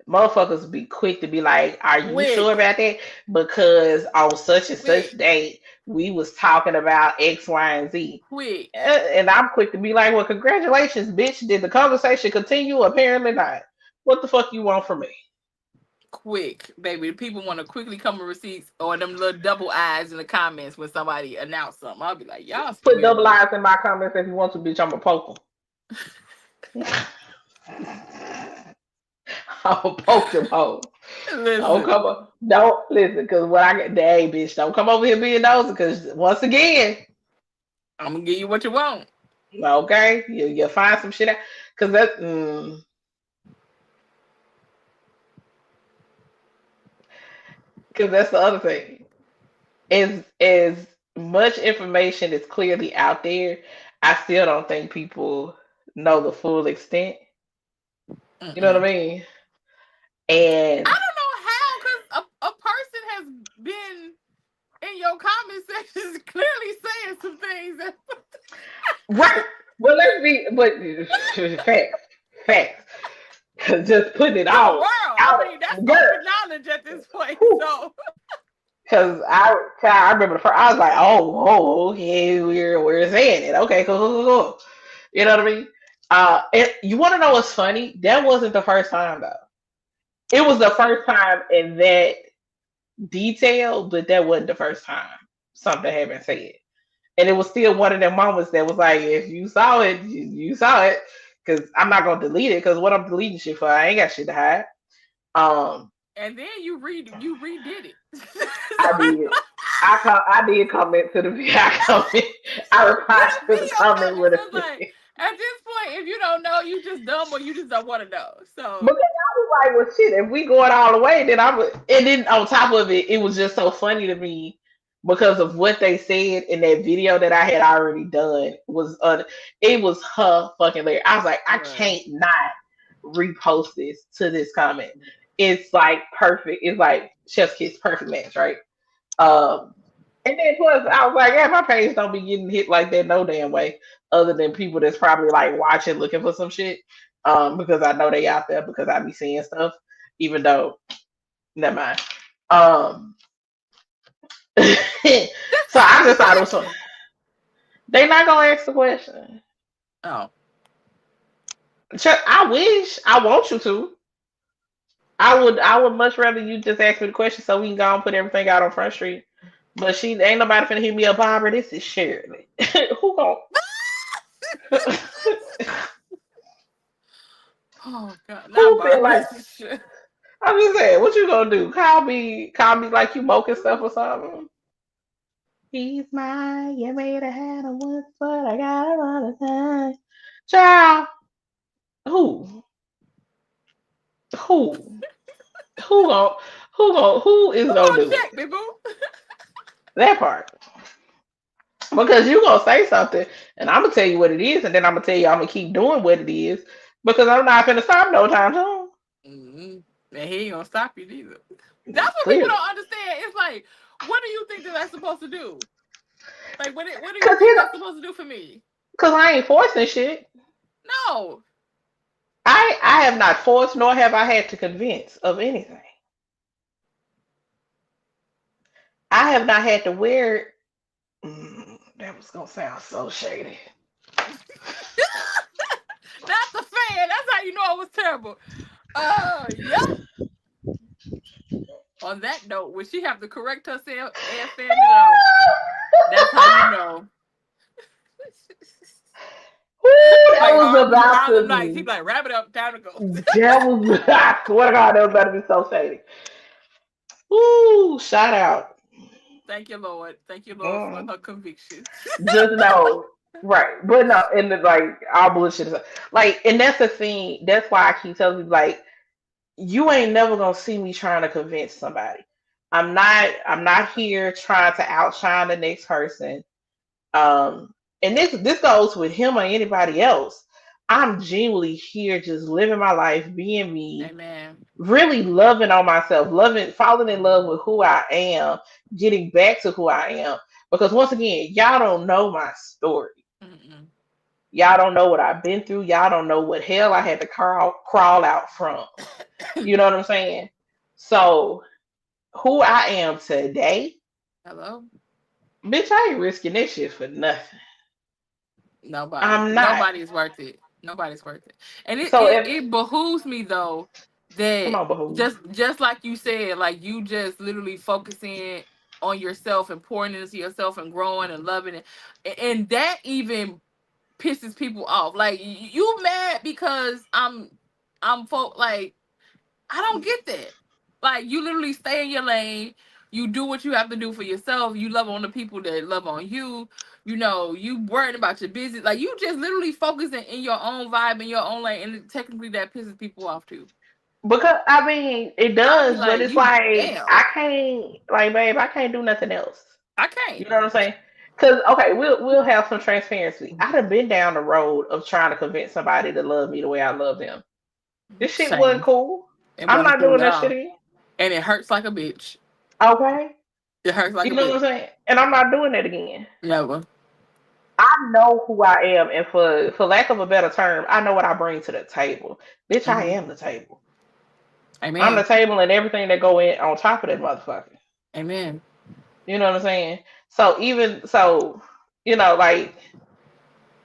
Motherfuckers be quick to be like, "Are you sure quick, about that?" Because on such and such quick, date, we was talking about X, Y, and Z. quick, And I'm quick to be like, "Well, congratulations, bitch. Did the conversation continue? Apparently not. What the fuck you want from me?" quick, baby. People want to quickly come with receipts or them little double eyes in the comments when somebody announce something. I'll be like, y'all some Put double weirdos. eyes in my comments if you want to, bitch. I'm a poke 'em. I'm a poke them hoes. Don't Listen, come up. Don't listen, because what I get, hey, bitch, don't come over here being nosy, because once again, I'm gonna give you what you want. okay, you find some shit out, because because that's the other thing. As much information is clearly out there, I still don't think people know the full extent. You know what I Mm-mm. mean? And I don't know how, because a person has been in your comment sections clearly saying some things that right, well, let's be, but facts, facts. Just putting it to the all world. I out mean, that's together. open knowledge at this point. Whew. So, Cause I remember the first, I was like, oh, okay, we're saying it. Okay, cool, cool, cool, cool. You know what I mean? You want to know what's funny? That wasn't the first time though. It was the first time in that detail, but that wasn't the first time something had been said. And it was still one of them moments that was like, if you saw it, you saw it. Cause I'm not gonna delete it. Cause what I'm deleting shit for, I ain't got shit to hide. Um, and then you redid it. I did. I did comment to the I comment. I You replied don't to be the your comment with comments. a It's like at this point, if you don't know, you just dumb or you just don't want to know. because So, I was like, well, shit. If we going all the way, then I would. And then on top of it, it was just so funny to me because of what they said in that video that I had already done. It was her fucking later. I was like, I right. can't not repost this to this comment. It's like perfect. It's like Chef's Kiss perfect match, right? Um, and then plus, I was like, yeah, my page don't be getting hit like that no damn way, other than people that's probably like watching, looking for some shit. Because I know they out there because I be seeing stuff, even though, never mind. Um, Just so I ask the just thought it was fun. question. They not gonna ask the question. Oh, I wish. I want you to. I would much rather you just ask me the question so we can go and put everything out on Front Street. But she ain't nobody finna hit me up, Barbara. This is Shirley. Who gon' oh God, not who feel Barbara. like I'm just saying, what you gonna do? Call me like you moking stuff or something? He's mine, you made a hand of once, but I got a lot of time. Child, who? Who? Who gon' who is Who gonna gonna do it? check me, boo? That part. Because you gonna say something and I'm gonna tell you what it is, and then I'm gonna tell you I'm gonna keep doing what it is because I'm not gonna stop no time soon. Mm-hmm. And he ain't gonna stop you neither. That's what people Clearly. don't understand. It's like, what do you think that I'm supposed to do? Like, what do you Cause think that's supposed to do for me? I ain't forcing shit. No. I have not forced nor have I had to convince of anything. I have not had to wear. That was gonna sound so shady. Not the fan. That's how you know it was terrible. Yep. On that note, when she have to correct herself and fan it off, that's how you know. Ooh, that Like was about Harlem to Nights. He be. be like, wrap it up, time to go. That was. I swear to God, that was about to be so shady. Ooh, shout out. Thank you, Lord. Thank you, Lord, for Mm. her conviction. Just know, right? But no, and then, like all bullshit. Like, and that's the thing. That's why I keep telling you, like, you ain't never gonna see me trying to convince somebody. I'm not here trying to outshine the next person. Um, and this goes with him or anybody else. I'm genuinely here just living my life, being me, Amen. really loving on myself, loving, falling in love with who I am, getting back to who I am. Because once again, y'all don't know my story. Mm-mm. Y'all don't know what I've been through. Y'all don't know what hell I had to crawl out from. You know what I'm saying? So who I am today, Hello? bitch, I ain't risking this shit for nothing. Nobody. I'm not. Nobody's worth it. Nobody's worth it. And So if it behooves me though come that on, boo. just like you said, like you just literally focusing on yourself and pouring into yourself and growing and loving it. And that even pisses people off. Like you mad because I'm folk like I don't get that. Like you literally stay in your lane. You do what you have to do for yourself. You love on the people that love on you. You know, you worrying about your business. Like you just literally focusing in your own vibe in your own lane, and technically that pisses people off too. Because I mean it I'll be does, but like, it's you like damn, I can't, like, babe, I can't do nothing else. I You can't. know what I'm saying? Because okay, we'll have some transparency. I'd have been down the road of trying to convince somebody to love me the way I love them. This shit wasn't Same. cool. It I'm wasn't not cool doing at that shit all, again. and it hurts like a bitch. Okay, It hurts like you a know what bitch. I'm saying? And I'm not doing that again. Never. I know who I am, and for lack of a better term, I know what I bring to the table. Bitch, I Hmm. am the table. I'm the Amen. table and everything that go in on top of that motherfucker. Amen. You know what I'm saying? So even so, like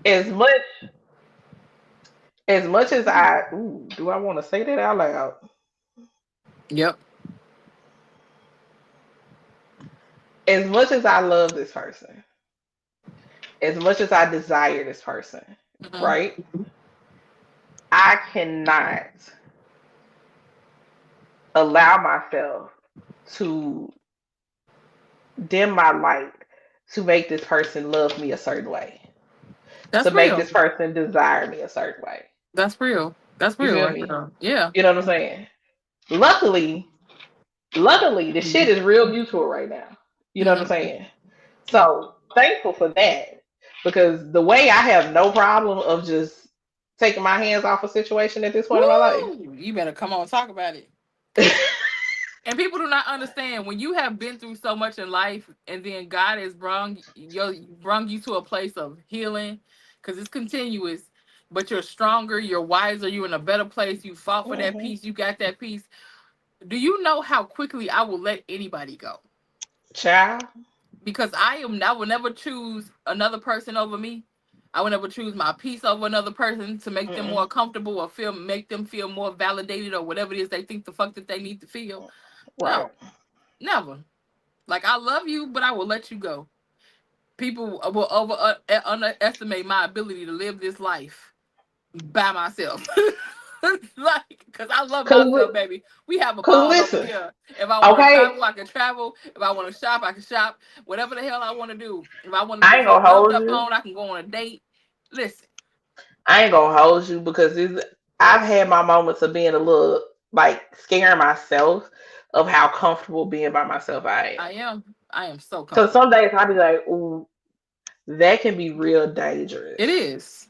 as much as I do I want to say that out loud? Yep. As much as I love this person, as much as I desire this person, Hmm. right? I cannot allow myself to dim my light to make this person love me a certain way, to That's make real. this person desire me a certain way. That's real. That's You real feel right me? there. Yeah. You know what I'm saying? Luckily, the shit is real mutual right now. You know what I'm Hmm. saying? So thankful for that because the way I have no problem of just taking my hands off a situation at this point in my life. Woo! You better come on talk about it. And people do not understand when you have been through so much in life, and then God has brung you to a place of healing, because it's continuous. But you're stronger, you're wiser, you're in a better place. You fought for that Mhm. peace, you got that peace. Do you know how quickly I will let anybody go? Child. Because I will never choose another person over me. I will never choose my peace over another person to make them Mm-mm. more comfortable or make them feel more validated or whatever it is they think the fuck that they need to feel. Right. No, never. Like I love you, but I will let you go. People will underestimate my ability to live this life by myself. Like, cause I love Cause, myself, baby. We have a cause bond over listen, here. If I want to okay, travel, I can travel. If I want to shop, I can shop. Whatever the hell I want to do. If I want to I just ain't get gonna loved hold up you. on, I can go on a date. Listen, I ain't gonna hold you because I've had my moments of being a little like scaring myself of how comfortable being by myself I am. I am so Cause some comfortable. days I'll be like, ooh, that can be real It dangerous is.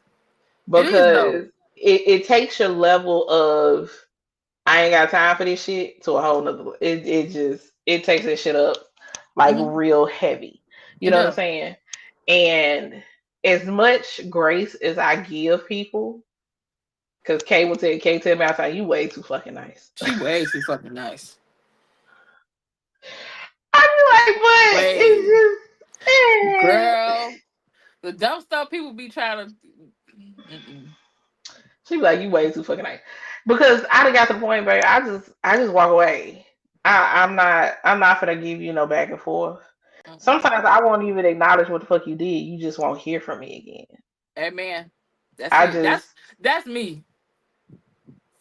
It is though. because it takes your level of I ain't got time for this shit to a whole nother. It just it takes that shit up like Hmm. real heavy. You It know what I'm does. saying? And as much grace as I give people, because Kay tell me outside, you way too fucking nice. She way too fucking nice. I be like, but Wait, it's just, girl, the dumb stuff people be trying to. Mm-mm. she be like, you way too fucking nice. Because I done got to the point, babe. I just walk away. I'm not gonna give you no back and forth. Mm-mm. Sometimes I won't even acknowledge what the fuck you did. You just won't hear from me again. Amen. That's I it. just That's me.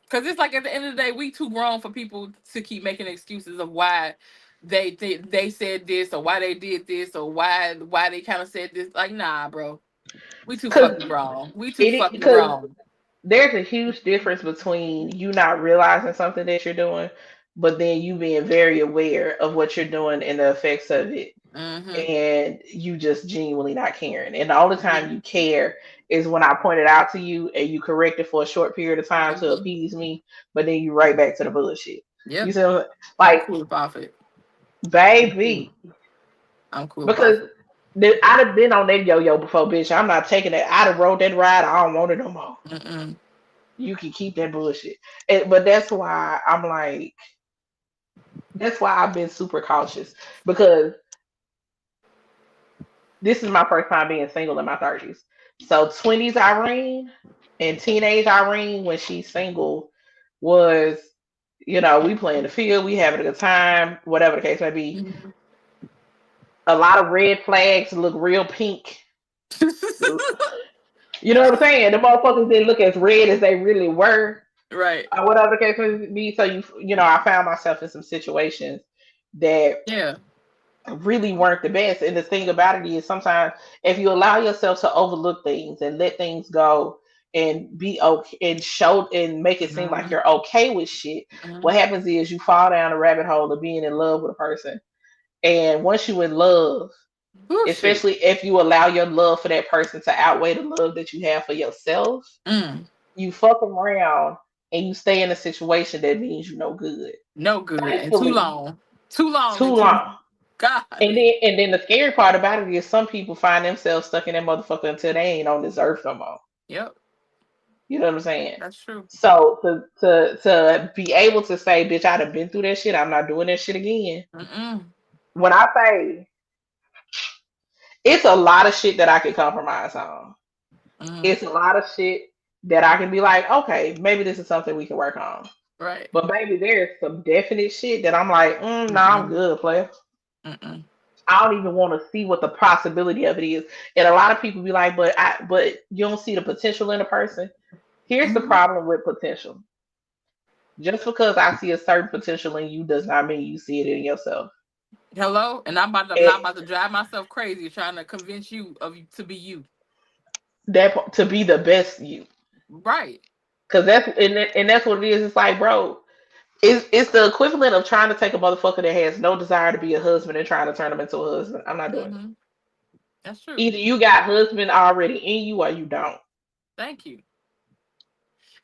Cause it's like at the end of the day, we too grown for people to keep making excuses of why they said this or why they did this or why they kind of said this. Like, nah, bro, we too because fucking grown. We too it fucking because grown. there's a huge difference between you not realizing something that you're doing, but then you being very aware of what you're doing and the effects of it, Mm-hmm. and you just genuinely not caring. And the only time Mm-hmm. you care is when I point it out to you and you correct it for a short period of time to Mm-hmm. appease me, but then you right back to the bullshit. You Yep. see, what I'm- I'm like, cool off it. I'm cool. baby, I'm cool off because it. I'd have been on that yo-yo before, bitch. I'm not taking it. I'd have rode that ride. I don't want it no more. Mm-mm. You can keep that bullshit. But that's why I'm like, that's why I've been super cautious because this is my first time being single in my 30s. So 20s Irene and teenage Irene when she's single was, we playing the field, we having a good time, whatever the case may be. Mhm. A lot of red flags look real pink. You know what I'm saying? The motherfuckers didn't look as red as they really were, Right. or whatever the case may be. So I found myself in some situations that Yeah. really weren't the best. And the thing about it is sometimes if you allow yourself to overlook things and let things go and be okay and show and make it seem like Mm-hmm. you're okay with shit, what Mm-hmm. happens is you fall down a rabbit hole of being in love with a person. And once you in love, Bullshit. especially if you allow your love for that person to outweigh the love that you have for yourself, Mm. you fuck around and you stay in a situation that means you no good. No good and too Thankfully, long. Too long too and too long. golly. And then the scary part about it is some people find themselves stuck in that motherfucker until they ain't on this earth no more. Yep. You know what I'm saying? That's true. So to be able to say, bitch, I'd have been through that shit. I'm not doing that shit again. Mm-mm. When I say it's a lot of shit that I could compromise on. Mm. It's a lot of shit that I can be like, okay, maybe this is something we can work on. Right. But baby, there's some definite shit that I'm like, nah, I'm Mm-mm. good, player. Mm-mm. I don't even want to see what the possibility of it is. And a lot of people be like, but you don't see the potential in a person. Here's the Mm-hmm. problem with potential. Just because I see a certain potential in you does not mean you see it in yourself. Hello, and I'm not And about to drive myself crazy trying to convince you to be you. to be the best you. Right. Cause that's what it is. It's like, bro, it's the equivalent of trying to take a motherfucker that has no desire to be a husband and trying to turn him into a husband. I'm not doing it. Mm-hmm. That's true. Either you got husband already in you or you don't. Thank you.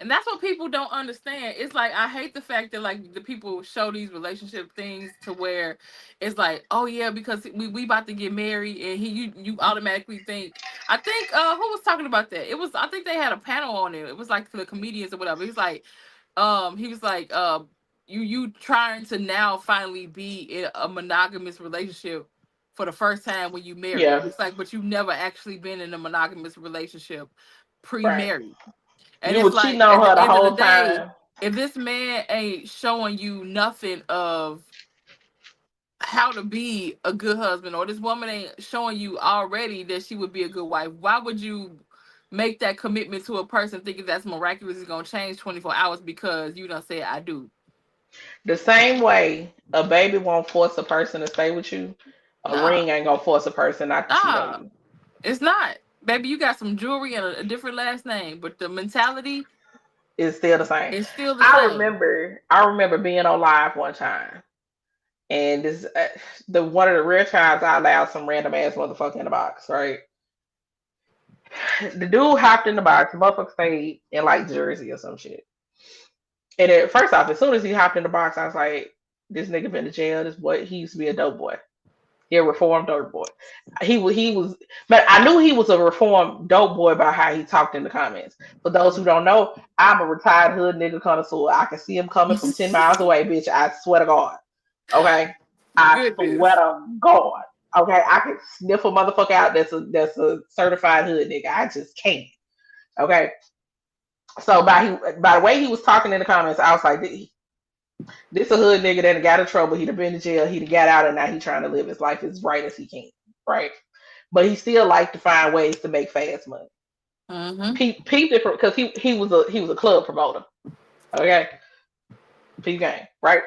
And that's what people don't understand. It's like I hate the fact that like the people show these relationship things to where it's like, oh yeah, because we about to get married and you automatically think. I think who was talking about that? It was I think they had a panel on it. It was like the comedians or whatever. He was like you trying to now finally be in a monogamous relationship for the first time when you married. Yeah, It's like but you've never actually been in a monogamous relationship right. pre-married. And You it's were cheating like on at her the the end of the whole day, time. if this man ain't showing you nothing of how to be a good husband, or this woman ain't showing you already that she would be a good wife, why would you make that commitment to a person thinking that's miraculously gonna change 24 hours because you done said I do? The same way a baby won't force a person to stay with you, a Nah, ring ain't gonna force a person not to cheat on nah, you. it's not. Baby, you got some jewelry and a different last name, but the mentality It's still the same. is still the I same. remember, I remember being on live one time, and this the one of the rare times I allowed some random ass motherfucker in the box. Right, the dude hopped in the box. The motherfucker stayed in like Jersey or some shit. And first off, as soon as he hopped in the box, I was like, "This nigga been to jail. This boy, he used to be a dope boy. He a reformed dope boy. He was, but I knew he was a reformed dope boy by how he talked in the comments. For those who don't know, I'm a retired hood nigga connoisseur. I can see him coming from 10 miles away, bitch. I swear to God. Okay, I swear Goodness. to God. Okay, I can sniff a motherfucker out that's a certified hood nigga. I just can't. Okay, so by the way he was talking in the comments, I was like, this a hood nigga that got in trouble. He'd have been in jail. He'd have got out, and now he's trying to live his life as right as he can. Right, but he still liked to find ways to make fast money. Mm-hmm. Peep different because he was a club promoter. Okay, peep game. Right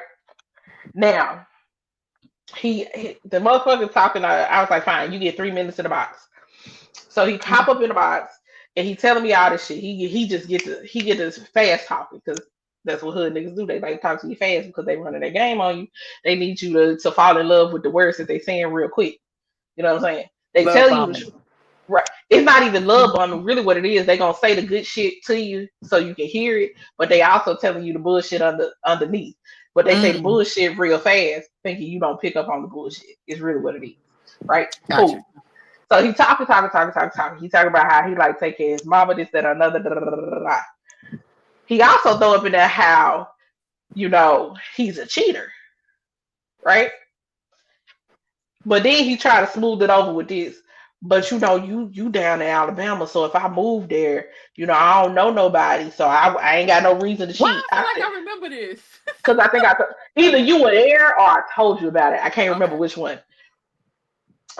now he the motherfucker talking. I was like, fine, you get 3 minutes in the box. So he pop up in the box and he telling me all this shit. He just get this fast talking because that's what hood niggas do. They like to talk to you fast because they running their game on you. They need you to fall in love with the words that they saying real quick. You know what I'm saying? They Love tell you the bombing. truth. Right. It's not even love bombing. Really, what it is, they gonna say the good shit to you so you can hear it, but they also telling you the bullshit underneath. But they say the Mm. bullshit real fast, thinking you don't pick up on the bullshit. It's really what it is. Right? Gotcha. Cool. So he talking. He talking about how he like take care of his mama, this, that, another. Da, da, da, da, da. He also throw up in there how he's a cheater, right? But then he try to smooth it over with this. But you down in Alabama, so if I move there, I don't know nobody, so I ain't got no reason to Why cheat. I feel like I remember this? Because I think either you were there or I told you about it. I can't remember Okay. which one.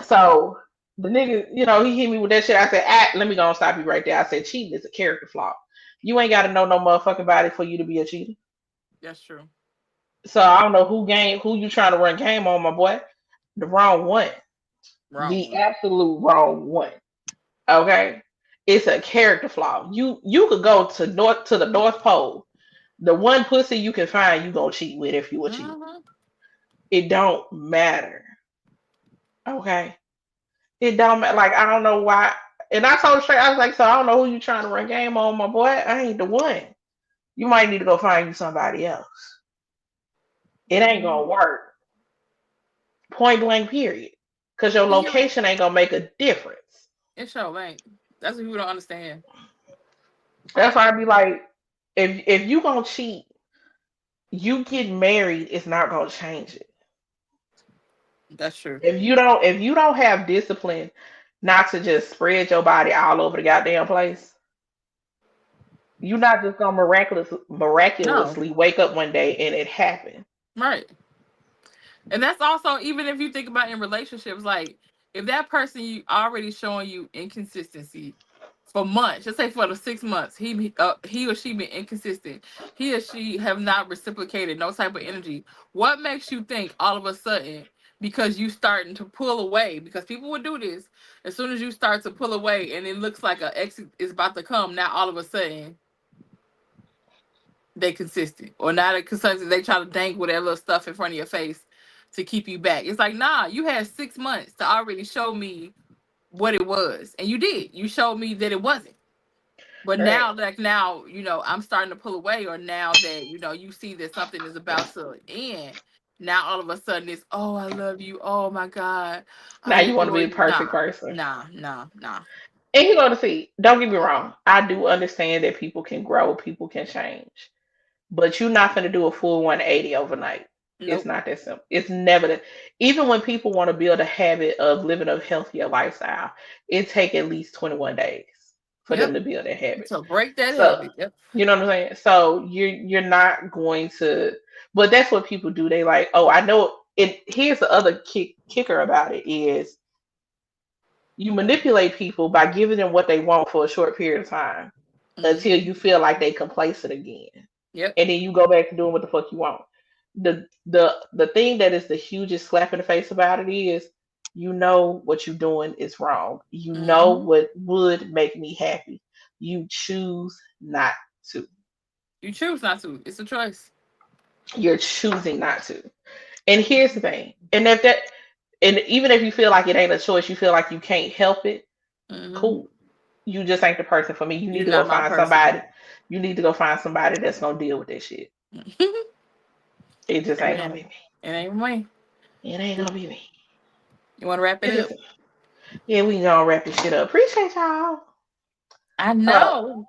So the nigga, he hit me with that shit. I said, let me go and stop you right there. I said, cheating is a character flaw. You ain't got to know no motherfucking body for you to be a cheater. That's true. So I don't know who you trying to run game on, my boy. The wrong one. Wrong The one. absolute wrong one. Okay? It's a character flaw. You could go to the North Pole. The one pussy you can find, you gonna cheat with if you a cheat. Mm-hmm. It don't matter. Okay? It don't matter. Like, I don't know why. And I told her straight, I was like, so I don't know who you trying to run game on, my boy. I ain't the one. You might need to go find you somebody else. It ain't Mm-hmm. gonna work. Point blank, period. Because your And you, location ain't gonna make a difference. it sure ain't. That's what people don't understand. That's why I be like, if you gonna cheat, you get married, it's not gonna change it. That's true. If you don't have discipline not to just spread your body all over the goddamn place, you're not just gonna No. miraculously wake up one day and it happen. Right. And that's also even if you think about in relationships, like if that person you already showing you inconsistency for months, just say for the 6 months, he or she been inconsistent, he or she have not reciprocated no type of energy. What makes you think all of a sudden because you starting to pull away? Because people would do this as soon as you start to pull away, and it looks like a exit is about to come. Now all of a sudden they consistent, or now they consistent. They try to dangle that little stuff in front of your face to keep you back. It's like, nah, you had 6 months to already show me what it was, and you did. You showed me that it wasn't. But Right. now, like now, I'm starting to pull away, or now that you see that something is about to end. Now all of a sudden it's, oh, I love you. Oh my God, Now I you want to adore be a you. perfect Nah, person. nah, nah, nah. And you're gonna see, don't get me wrong, I do understand that people can grow, people can change. But you're not going to do a full 180 overnight. It's Nope. not that simple. It's never that. Even when people want to build a habit of living a healthier lifestyle, it take at least 21 days for them Yep. to build that habit. So break that So habit. Yep. you know what I'm saying? So you're not going to, but that's what people do. They like, oh, I know it. Here's the other kicker about it is you manipulate people by giving them what they want for a short period of time until Hmm. you feel like they complacent again, Yep. and then you go back to doing what the fuck you want. The thing that is the hugest slap in the face about it is what you're doing is wrong. You know Hmm. what would make me happy. You choose not to. You choose not to. It's a choice. You're choosing not to. And here's the thing. And even if you feel like it ain't a choice, you feel like you can't help it, Hmm. cool. You just ain't the person for me. You need You're to go not my find person. somebody. You need to go find somebody that's gonna deal with that shit. It just ain't gonna Amen. be me. It ain't me. It ain't gonna be me. You want to wrap it It's up? just yeah, we gonna wrap this shit up. Appreciate y'all. I Uh, know.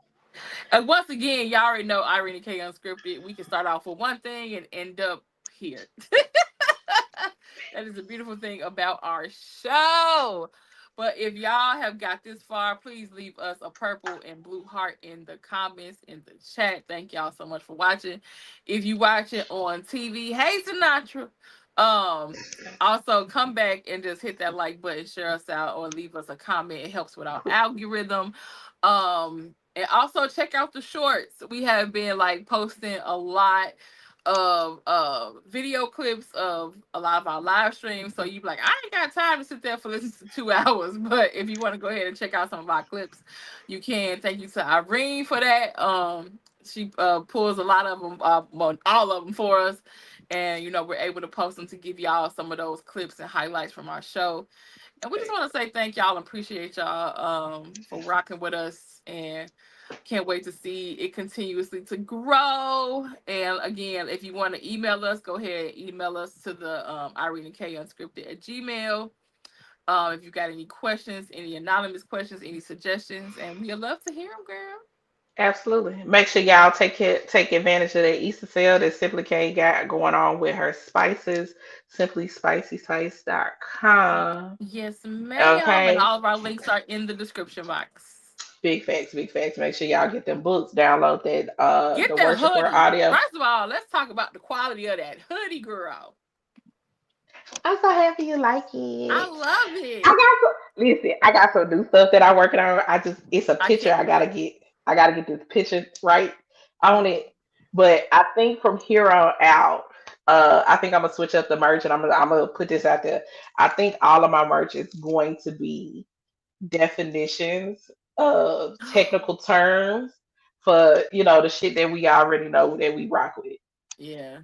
Once again, y'all already know Irene K Unscripted. We can start off with one thing and end up here. That is the beautiful thing about our show. But if y'all have got this far, please leave us a purple and blue heart in the comments, in the chat. Thank y'all so much for watching. If you watch it on TV, hey Sinatra. Um, Also come back and just hit that like button, share us out, or leave us a comment. It helps with our algorithm. And also check out the shorts. We have been like posting a lot of video clips of a lot of our live streams. So you be like, I ain't got time to sit there for listen to 2 hours. But if you want to go ahead and check out some of our clips, you can. Thank you to Irene for that. She pulls a lot of them, well, all of them for us. And we're able to post them to give y'all some of those clips and highlights from our show. And we just want to say thank y'all and appreciate y'all for rocking with us, and can't wait to see it continuously to grow. And again, if you want to email us, go ahead and email us to the Irene K Unscripted at Gmail. If you got any questions, any anonymous questions, any suggestions, and we'd love to hear them, girl. Absolutely. Make sure y'all take advantage of that Easter sale that Simply K got going on with her spices. SimplySpicySpice.com. Yes, ma'am. And Okay. all of our links are in the description box. Big facts, big facts. Make sure y'all get them books. Download that Get the the worshiper hoodie. audio. First of all, let's talk about the quality of that hoodie, girl. I'm so happy you like I it. love I it. got listen, I got some new stuff that I'm working on. It's a I picture can't I gotta wait. get. I gotta get this picture right on Mm. it. But I think from here on out, I think I'm gonna switch up the merch and I'm gonna put this out there. I think all of my merch is going to be definitions of technical terms for the shit that we already know that we rock with. Yeah.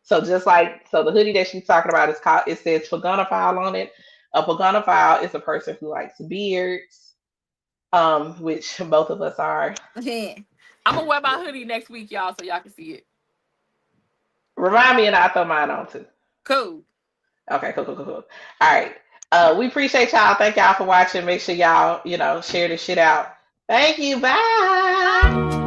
So just like the hoodie that she's talking about is called, it says Pagonophile on it. A Pagonophile is a person who likes beards, which both of us are. I'm gonna wear my hoodie next week, y'all, so y'all can see it. Remind me and I'll throw mine on too. Cool. Okay, cool, cool, cool, cool. All right. We appreciate y'all. Thank y'all for watching. Make sure y'all, share this shit out. Thank you. Bye. Bye.